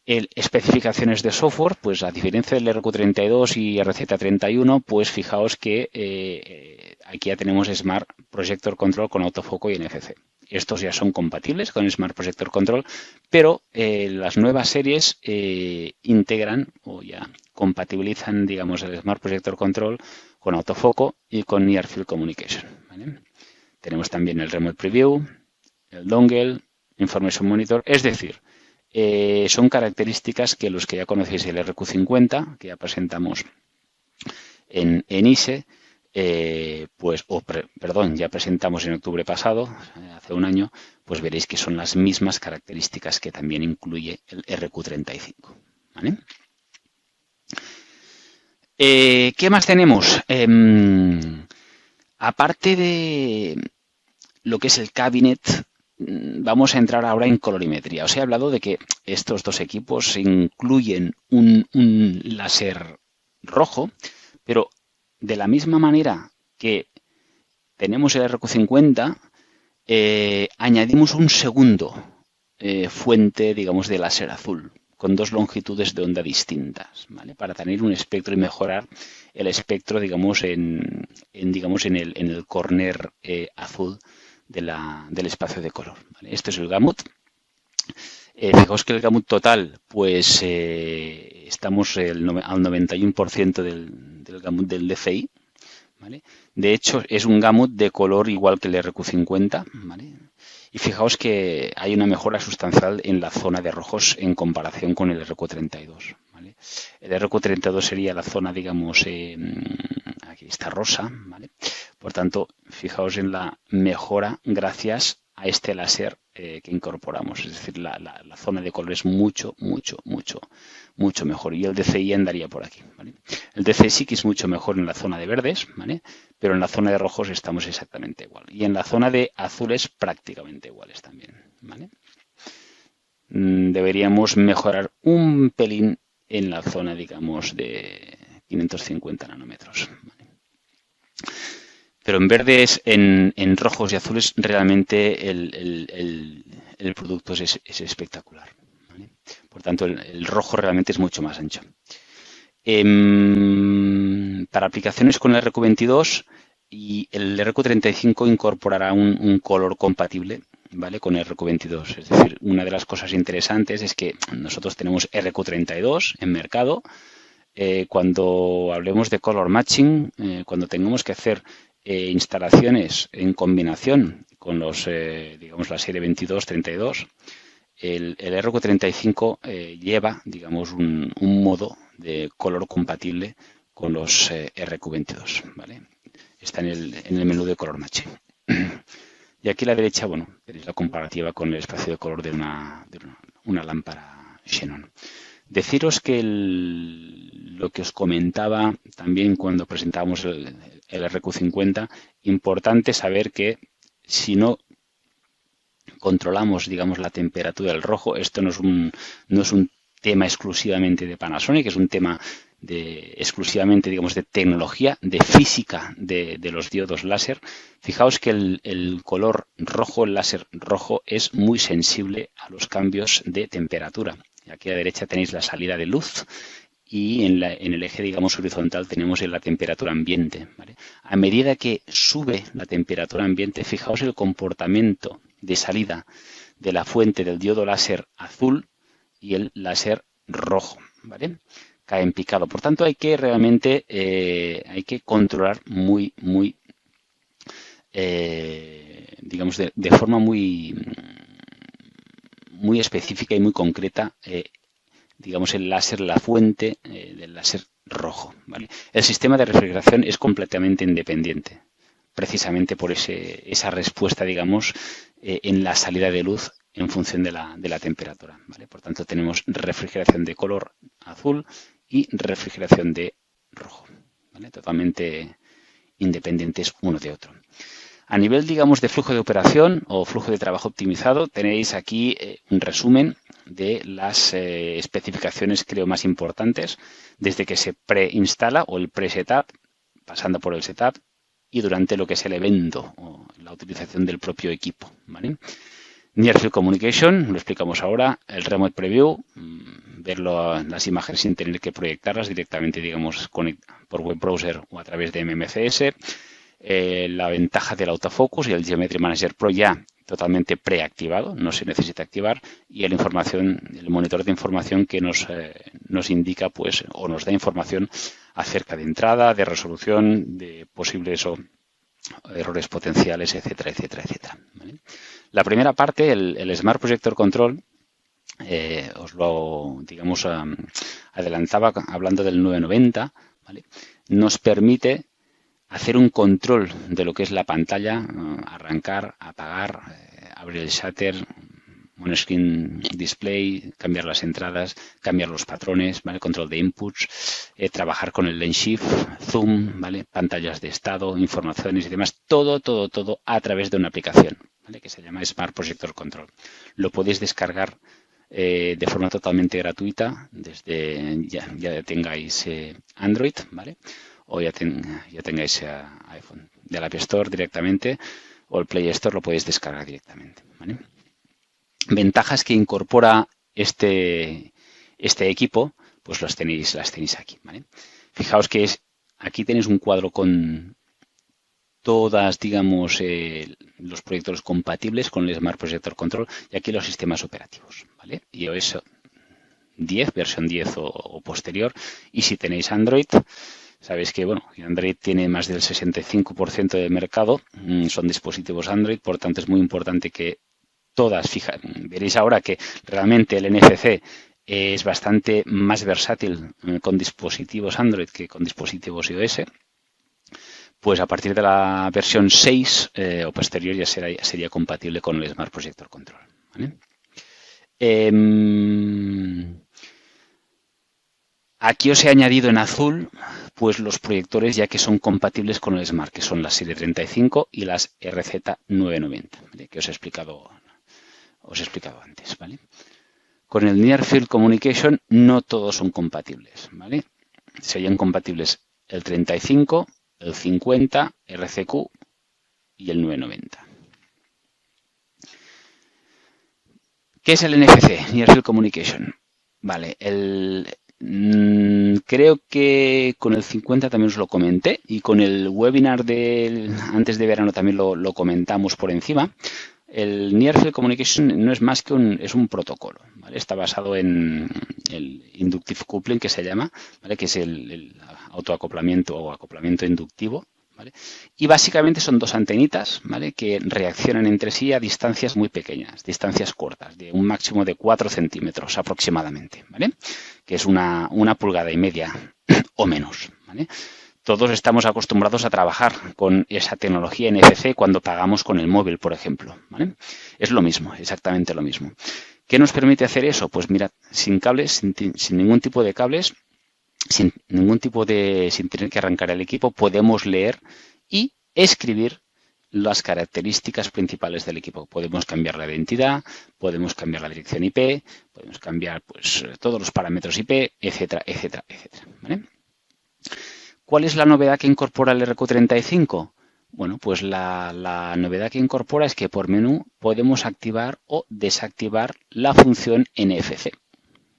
Especificaciones de software, pues a diferencia del RQ32 y RZ31, pues fijaos que aquí ya tenemos Smart Projector Control con autofoco y NFC. Estos ya son compatibles con Smart Projector Control, pero las nuevas series integran o ya compatibilizan, digamos, el Smart Projector Control con autofoco y con Near Field Communication, ¿vale? Tenemos también el Remote Preview, el Dongle, Information Monitor, es decir, son características que los que ya conocéis el RQ50, que ya presentamos en ISE, ya presentamos en octubre pasado, hace un año, pues veréis que son las mismas características que también incluye el RQ35, ¿vale? ¿Qué más tenemos? Aparte de lo que es el cabinet, vamos a entrar ahora en colorimetría. Os he hablado de que estos dos equipos incluyen un láser rojo, pero de la misma manera que tenemos el RQ50, añadimos un segundo fuente, digamos, de láser azul, con dos longitudes de onda distintas, ¿vale? Para tener un espectro y mejorar el espectro, digamos, en el corner azul del espacio de color, ¿vale? Este es el gamut. Fijaos que el gamut total, pues estamos al 91% del gamut del DCI, ¿vale? De hecho, es un gamut de color igual que el RQ50, ¿vale? Y fijaos que hay una mejora sustancial en la zona de rojos en comparación con el RQ32, ¿vale? El RQ32 sería la zona, digamos, aquí está rosa, ¿vale? Por tanto, fijaos en la mejora gracias a este láser que incorporamos. Es decir, la zona de color es mucho mejor. Y el DCI andaría por aquí, ¿vale? El DCI sí que es mucho mejor en la zona de verdes, ¿vale? Pero en la zona de rojos estamos exactamente igual. Y en la zona de azules prácticamente iguales también, ¿vale? Deberíamos mejorar un pelín en la zona, digamos, de 550 nanómetros, ¿vale? Pero en verdes, en rojos y azules, realmente el producto es espectacular, ¿vale? Por tanto, el rojo realmente es mucho más ancho. Para aplicaciones con el RQ22 y el RQ35 incorporará un color compatible, ¿vale? Con el RQ22. Es decir, una de las cosas interesantes es que nosotros tenemos RQ32 en mercado. Cuando hablemos de color matching, cuando tengamos que hacer instalaciones en combinación con los, digamos, la serie 22-32, el RQ35 lleva, digamos, un modo de color compatible con los RQ22, ¿vale? Está en el menú de color matching. Y aquí a la derecha, bueno, tenéis la comparativa con el espacio de color de una lámpara Xenon. Deciros que lo que os comentaba también cuando presentábamos el RQ50, importante saber que si no controlamos, digamos, la temperatura del rojo, esto no es un tema exclusivamente de Panasonic, es un tema exclusivamente, digamos, de tecnología, de física de los diodos láser. Fijaos que el color rojo, el láser rojo, es muy sensible a los cambios de temperatura. Aquí a la derecha tenéis la salida de luz y en el eje, digamos, horizontal tenemos la temperatura ambiente, ¿vale? A medida que sube la temperatura ambiente, fijaos el comportamiento de salida de la fuente del diodo láser azul y el láser rojo, ¿vale? cae en picado. Por tanto, hay que realmente hay que controlar muy, digamos, de forma muy específica y muy concreta, digamos, el láser, la fuente del láser rojo, ¿vale? El sistema de refrigeración es completamente independiente, precisamente por esa respuesta, digamos, en la salida de luz en función de la temperatura, ¿vale? Por tanto, tenemos refrigeración de color azul y refrigeración de rojo, ¿vale? Totalmente independientes uno de otro. A nivel, digamos, de flujo de operación o flujo de trabajo optimizado, tenéis aquí un resumen de las especificaciones, creo, más importantes, desde que se preinstala o el pre-setup, pasando por el setup y durante lo que es el evento o la utilización del propio equipo, ¿vale? Near Field Communication, lo explicamos ahora, el Remote Preview, verlo las imágenes sin tener que proyectarlas directamente, digamos, por web browser o a través de MMCS. La ventaja del autofocus y el Geometry Manager Pro ya totalmente preactivado, no se necesita activar, y el monitor de información que nos indica, pues, o nos da información acerca de entrada, de resolución, de posibles errores potenciales, etcétera, etcétera, etcétera, ¿vale? La primera parte, el Smart Projector Control, os lo, digamos, adelantaba hablando del 990, ¿vale? Nos permite hacer un control de lo que es la pantalla, arrancar, apagar, abrir el shutter, on-screen display, cambiar las entradas, cambiar los patrones, ¿vale? Control de inputs, trabajar con el lens shift, zoom, ¿vale? Pantallas de estado, informaciones y demás, todo a través de una aplicación, ¿vale? Que se llama Smart Projector Control. Lo podéis descargar de forma totalmente gratuita desde ya tengáis Android, ¿vale? O ya tengáis iPhone, de la App Store directamente o el Play Store lo podéis descargar directamente, ¿vale? Ventajas que incorpora este equipo, pues las tenéis aquí, ¿vale? Fijaos que aquí tenéis un cuadro con todas, digamos, los proyectores compatibles con el Smart Projector Control y aquí los sistemas operativos, ¿vale? iOS 10, versión 10 o posterior, y si tenéis Android, sabéis que, bueno, Android tiene más del 65% del mercado, son dispositivos Android, por tanto es muy importante que todas, veréis ahora que realmente el NFC es bastante más versátil con dispositivos Android que con dispositivos iOS. Pues a partir de la versión 6 o posterior ya sería compatible con el Smart Projector Control, ¿vale? Aquí os he añadido en azul pues los proyectores ya que son compatibles con el Smart, que son la serie 35 y las RZ990, ¿vale? Que os he explicado antes, ¿vale? Con el Near Field Communication no todos son compatibles, ¿vale? Serían compatibles el 35, el 50, RCQ y el 990. ¿Qué es el NFC, Near Field Communication? Vale, creo que con el 50 también os lo comenté y con el webinar antes de verano también lo comentamos por encima. El Near Field Communication no es más que un protocolo, ¿vale? Está basado en el Inductive Coupling, que se llama, ¿vale? Que es el autoacoplamiento o acoplamiento inductivo, ¿vale? Y básicamente son dos antenitas, ¿vale? Que reaccionan entre sí a distancias muy pequeñas, distancias cortas, de un máximo de 4 centímetros aproximadamente, ¿vale? Que es una pulgada y media o menos, ¿vale? Todos estamos acostumbrados a trabajar con esa tecnología NFC cuando pagamos con el móvil, por ejemplo, ¿vale? Es lo mismo, exactamente lo mismo. ¿Qué nos permite hacer eso? Pues mirad, sin cables, sin ningún tipo de cables, sin tener que arrancar el equipo, podemos leer y escribir las características principales del equipo. Podemos cambiar la identidad, podemos cambiar la dirección IP, podemos cambiar pues todos los parámetros IP, etcétera, etcétera, etcétera, ¿vale? ¿Cuál es la novedad que incorpora el RQ35? Bueno, pues la novedad que incorpora es que por menú podemos activar o desactivar la función NFC,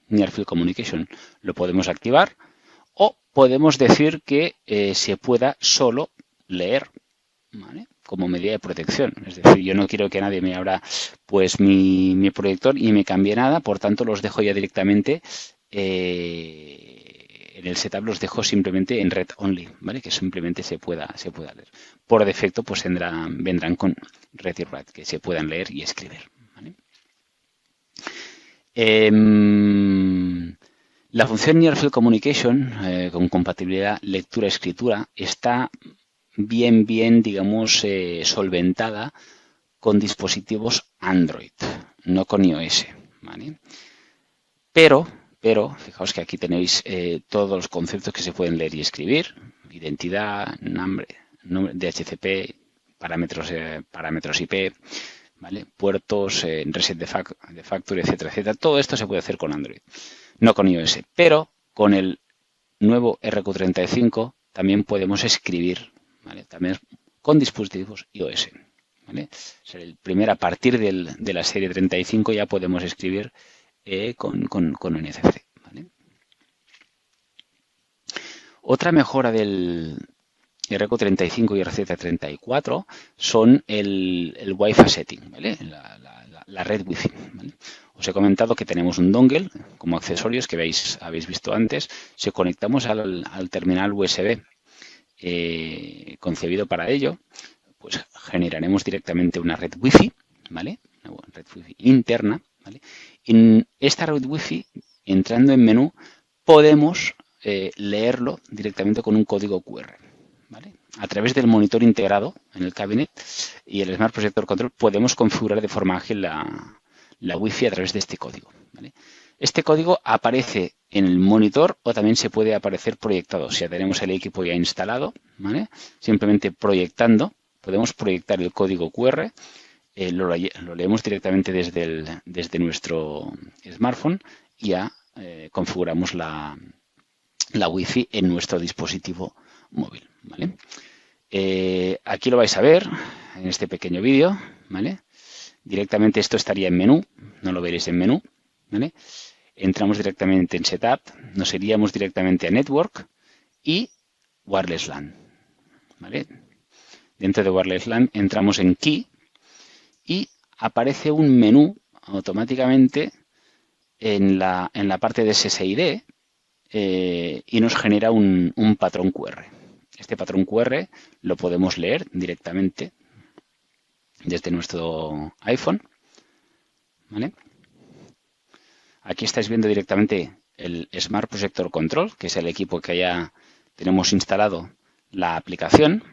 Near Field Communication. Lo podemos activar o podemos decir que se pueda solo leer, ¿vale? Como medida de protección. Es decir, yo no quiero que nadie me abra pues mi proyector y me cambie nada, por tanto los dejo ya directamente en el setup los dejo simplemente en read only, ¿vale? Que simplemente se pueda leer. Por defecto, pues vendrán con read y write, que se puedan leer y escribir, ¿vale? La función Near Field Communication, con compatibilidad lectura-escritura, está bien, digamos, solventada con dispositivos Android, no con iOS, ¿vale? Pero, fijaos que aquí tenéis todos los conceptos que se pueden leer y escribir: identidad, nombre, DHCP, parámetros IP, ¿vale? Puertos, reset de factory, etcétera, etcétera. Todo esto se puede hacer con Android, no con iOS. Pero con el nuevo RQ35 también podemos escribir, ¿vale? También con dispositivos iOS, ¿vale? O sea, a partir de la serie 35 ya podemos escribir con NFC, ¿vale? Otra mejora del RQ35 y RZ34 son el Wi-Fi setting, ¿vale? La red Wi-Fi, ¿vale? Os he comentado que tenemos un dongle como accesorios que habéis visto antes. Si conectamos al terminal USB concebido para ello, pues generaremos directamente una red Wi-Fi, ¿vale? Una red Wi-Fi interna, ¿vale? En esta red Wi-Fi, entrando en menú, podemos leerlo directamente con un código QR, ¿vale? A través del monitor integrado en el cabinet y el Smart Projector Control podemos configurar de forma ágil la Wi-Fi a través de este código, ¿vale? Este código aparece en el monitor o también se puede aparecer proyectado. Si ya tenemos el equipo ya instalado, ¿vale? Simplemente proyectando, podemos proyectar el código QR, lo leemos directamente desde nuestro smartphone y ya configuramos la Wi-Fi en nuestro dispositivo móvil, ¿vale? Aquí lo vais a ver en este pequeño vídeo, ¿vale? Directamente esto estaría en menú, no lo veréis en menú, ¿vale? Entramos directamente en Setup, nos iríamos directamente a Network y Wireless LAN, ¿vale? Dentro de Wireless LAN entramos en Key y aparece un menú automáticamente en la parte de SSID y nos genera un patrón QR. Este patrón QR lo podemos leer directamente desde nuestro iPhone, ¿vale? Aquí estáis viendo directamente el Smart Projector Control, que es el equipo que ya tenemos instalado la aplicación.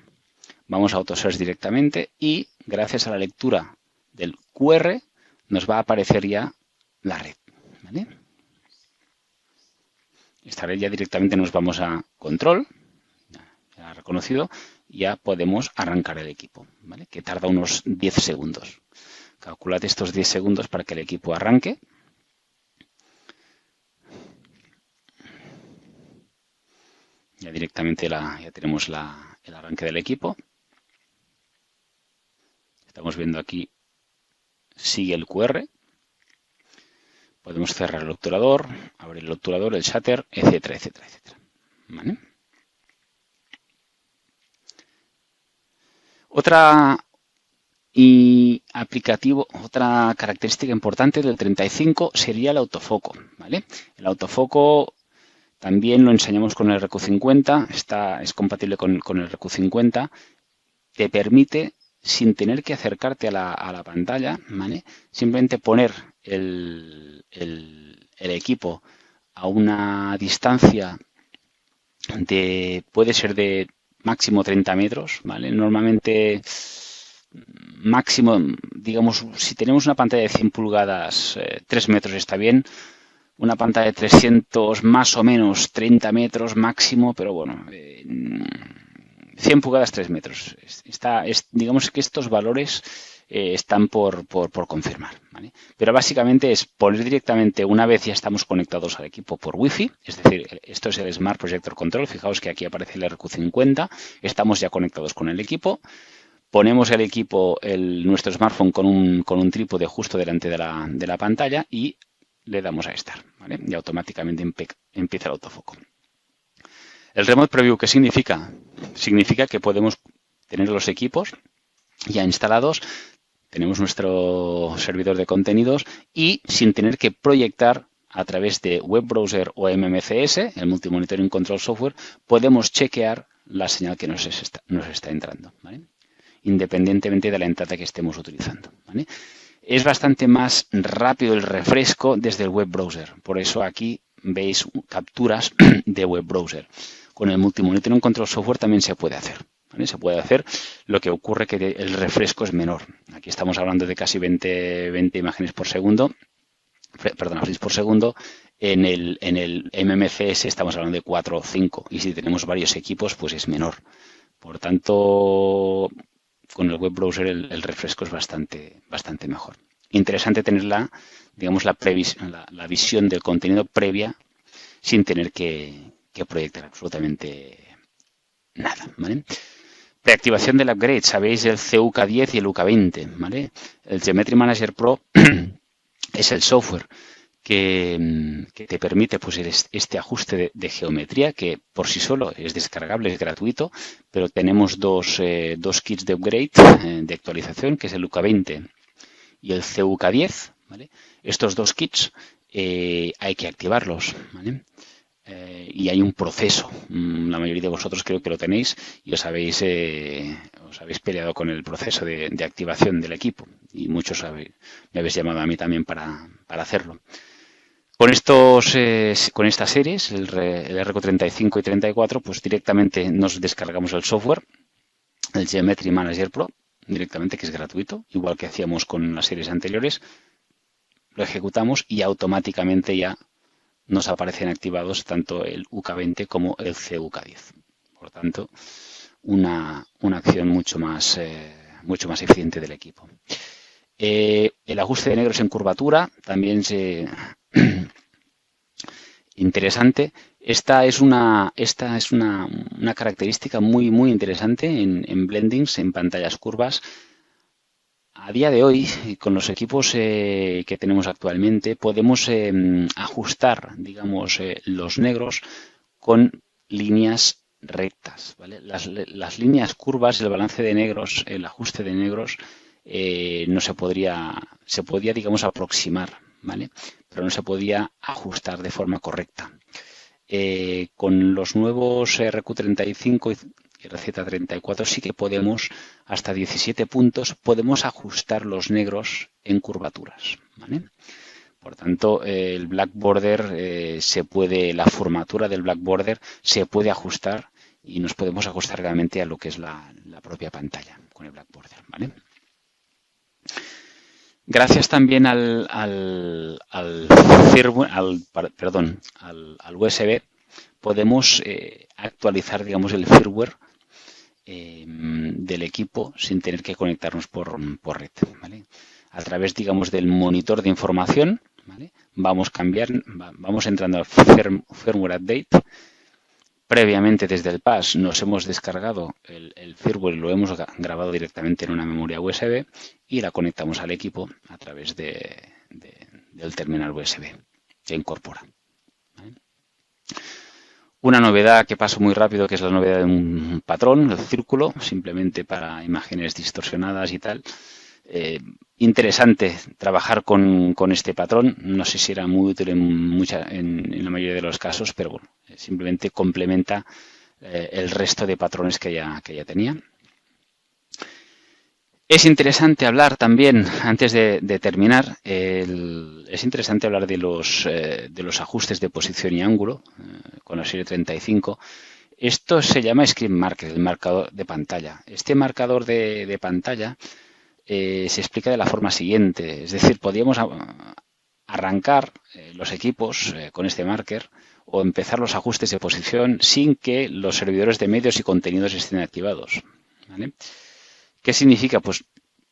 Vamos a AutoSearch directamente y gracias a la lectura del QR nos va a aparecer ya la red, ¿vale? Esta red ya directamente nos vamos a Control, ya reconocido, y ya podemos arrancar el equipo, ¿vale? Que tarda unos 10 segundos. Calculad estos 10 segundos para que el equipo arranque. Ya directamente ya tenemos el arranque del equipo. Estamos viendo aquí, sigue el QR. Podemos cerrar el obturador, abrir el obturador, el shutter, etcétera, etcétera, etcétera, ¿vale? Otra característica importante del 35 sería el autofoco, ¿vale? El autofoco también lo enseñamos con el RQ50, es compatible con el RQ50, te permite, sin tener que acercarte a la pantalla, ¿vale? Simplemente poner el equipo a una distancia puede ser de máximo 30 metros, ¿vale? Normalmente máximo, digamos, si tenemos una pantalla de 100 pulgadas, 3 metros está bien. Una pantalla de 300, más o menos 30 metros máximo, pero bueno, 100 pulgadas, 3 metros. Digamos que estos valores están por confirmar, ¿vale? Pero básicamente es poner directamente, una vez ya estamos conectados al equipo por Wi-Fi, es decir, esto es el Smart Projector Control, fijaos que aquí aparece el RQ50, estamos ya conectados con el equipo, ponemos el equipo, nuestro smartphone con un trípode justo delante de la pantalla y le damos a Start, ¿vale? Y automáticamente empieza el autofoco. El Remote Preview, ¿qué significa? Significa que podemos tener los equipos ya instalados, tenemos nuestro servidor de contenidos y sin tener que proyectar a través de web browser o MMCS, el Multi-Monitoring Control Software, podemos chequear la señal que nos está entrando, ¿vale? Independientemente de la entrada que estemos utilizando, ¿vale? Es bastante más rápido el refresco desde el web browser. Por eso aquí veis capturas de web browser. Con el Multi-Monitoring Control Software también se puede hacer, ¿vale? Se puede hacer, lo que ocurre que el refresco es menor. Aquí estamos hablando de casi 20 imágenes por segundo. Perdón, frames por segundo. En el MMCS estamos hablando de 4 o 5. Y si tenemos varios equipos, pues es menor. Por tanto, con el web browser el refresco es bastante mejor. Interesante tener la visión del contenido previa sin tener que proyectar absolutamente nada, ¿vale? Preactivación del upgrade. Sabéis el CUK10 y el UK20, ¿vale? El Geometry Manager Pro es el software que te permite pues, este ajuste de geometría, que por sí solo es descargable, es gratuito, pero tenemos dos kits de upgrade, de actualización, que es el UK20 y el CUK10, ¿vale? Estos dos kits hay que activarlos, ¿vale? Y hay un proceso. La mayoría de vosotros creo que lo tenéis y os habéis peleado con el proceso de activación del equipo, y muchos me habéis llamado a mí también para hacerlo. Con estas series, el RQ35 y 34, pues directamente nos descargamos el software, el Geometry Manager Pro, directamente, que es gratuito, igual que hacíamos con las series anteriores. Lo ejecutamos y automáticamente ya nos aparecen activados tanto el UK20 como el CUK10. Por tanto, una acción mucho más eficiente del equipo. El ajuste de negros en curvatura también interesante. Esta es una característica muy interesante en blendings, en pantallas curvas. A día de hoy, con los equipos que tenemos actualmente, podemos ajustar, digamos, los negros con líneas rectas, ¿vale? Las líneas curvas, el balance de negros, el ajuste de negros, no se podía, digamos, aproximar, ¿vale? Pero no se podía ajustar de forma correcta. Con los nuevos RQ35 y RZ34 sí que podemos, hasta 17 puntos, podemos ajustar los negros en curvaturas, ¿vale? Por tanto, el black border la formatura del black border se puede ajustar y nos podemos ajustar realmente a lo que es la propia pantalla con el black border, ¿vale? Gracias también al USB, podemos actualizar, digamos, el firmware del equipo sin tener que conectarnos por red, ¿vale? A través, digamos, del monitor de información, ¿vale? Vamos entrando al firmware update. Previamente, desde el PAS, nos hemos descargado el firmware y lo hemos grabado directamente en una memoria USB y la conectamos al equipo a través del terminal USB que incorpora, ¿vale? Una novedad que paso muy rápido, que es la novedad de un patrón, el círculo, simplemente para imágenes distorsionadas y tal. Interesante trabajar con este patrón. No sé si era muy útil en la mayoría de los casos, pero bueno, simplemente complementa el resto de patrones que ya tenía. Es interesante hablar también, antes de terminar, es interesante hablar de los ajustes de posición y ángulo con la serie 35. Esto se llama Screen Marker, el marcador de pantalla. Este marcador de pantalla se explica de la forma siguiente. Es decir, podríamos arrancar los equipos con este marker o empezar los ajustes de posición sin que los servidores de medios y contenidos estén activados, ¿vale? ¿Qué significa? Pues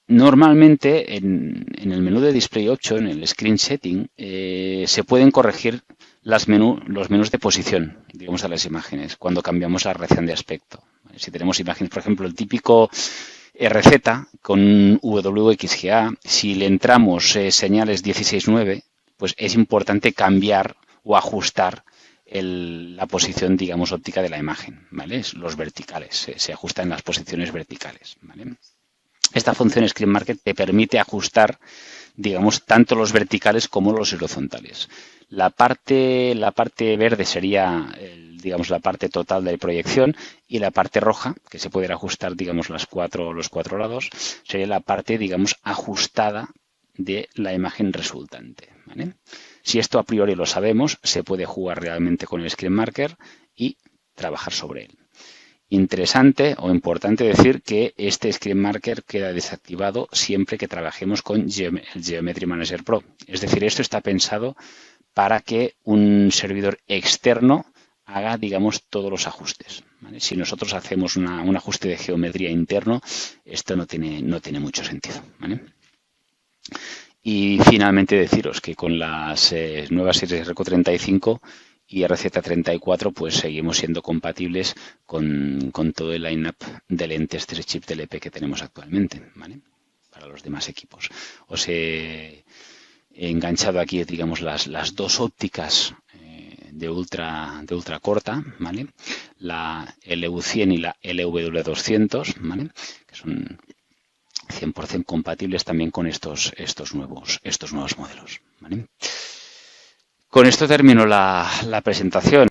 normalmente en el menú de Display 8, en el Screen Setting, se pueden corregir los menús de posición, digamos, de las imágenes cuando cambiamos la relación de aspecto, ¿vale? Si tenemos imágenes, por ejemplo, el típico RZ con WXGA, si le entramos señales 16:9, pues es importante cambiar o ajustar la posición, digamos, óptica de la imagen, ¿vale? Los verticales, se ajustan las posiciones verticales, ¿vale? Esta función Screen Marker te permite ajustar digamos, tanto los verticales como los horizontales. La parte verde sería, digamos, la parte total de proyección, y la parte roja, que se pueden ajustar, digamos, los cuatro lados, sería la parte, digamos, ajustada de la imagen resultante, ¿vale? Si esto a priori lo sabemos, se puede jugar realmente con el Screen Marker y trabajar sobre él. Interesante o importante decir que este Screen Marker queda desactivado siempre que trabajemos con Geometry Manager Pro. Es decir, esto está pensado para que un servidor externo haga, digamos, todos los ajustes, ¿vale? Si nosotros hacemos un ajuste de geometría interno, esto no tiene mucho sentido, ¿vale? Y finalmente deciros que con las nuevas series RQ35 y RZ34 pues seguimos siendo compatibles con todo el line-up de lentes 3 chip DLP que tenemos actualmente, ¿vale? Para los demás equipos. Os he enganchado aquí, digamos, las dos ópticas de ultra corta, ¿vale? La LU100 y la LW200, ¿vale? Que son 100% compatibles también con estos nuevos modelos, ¿vale? Con esto termino la presentación.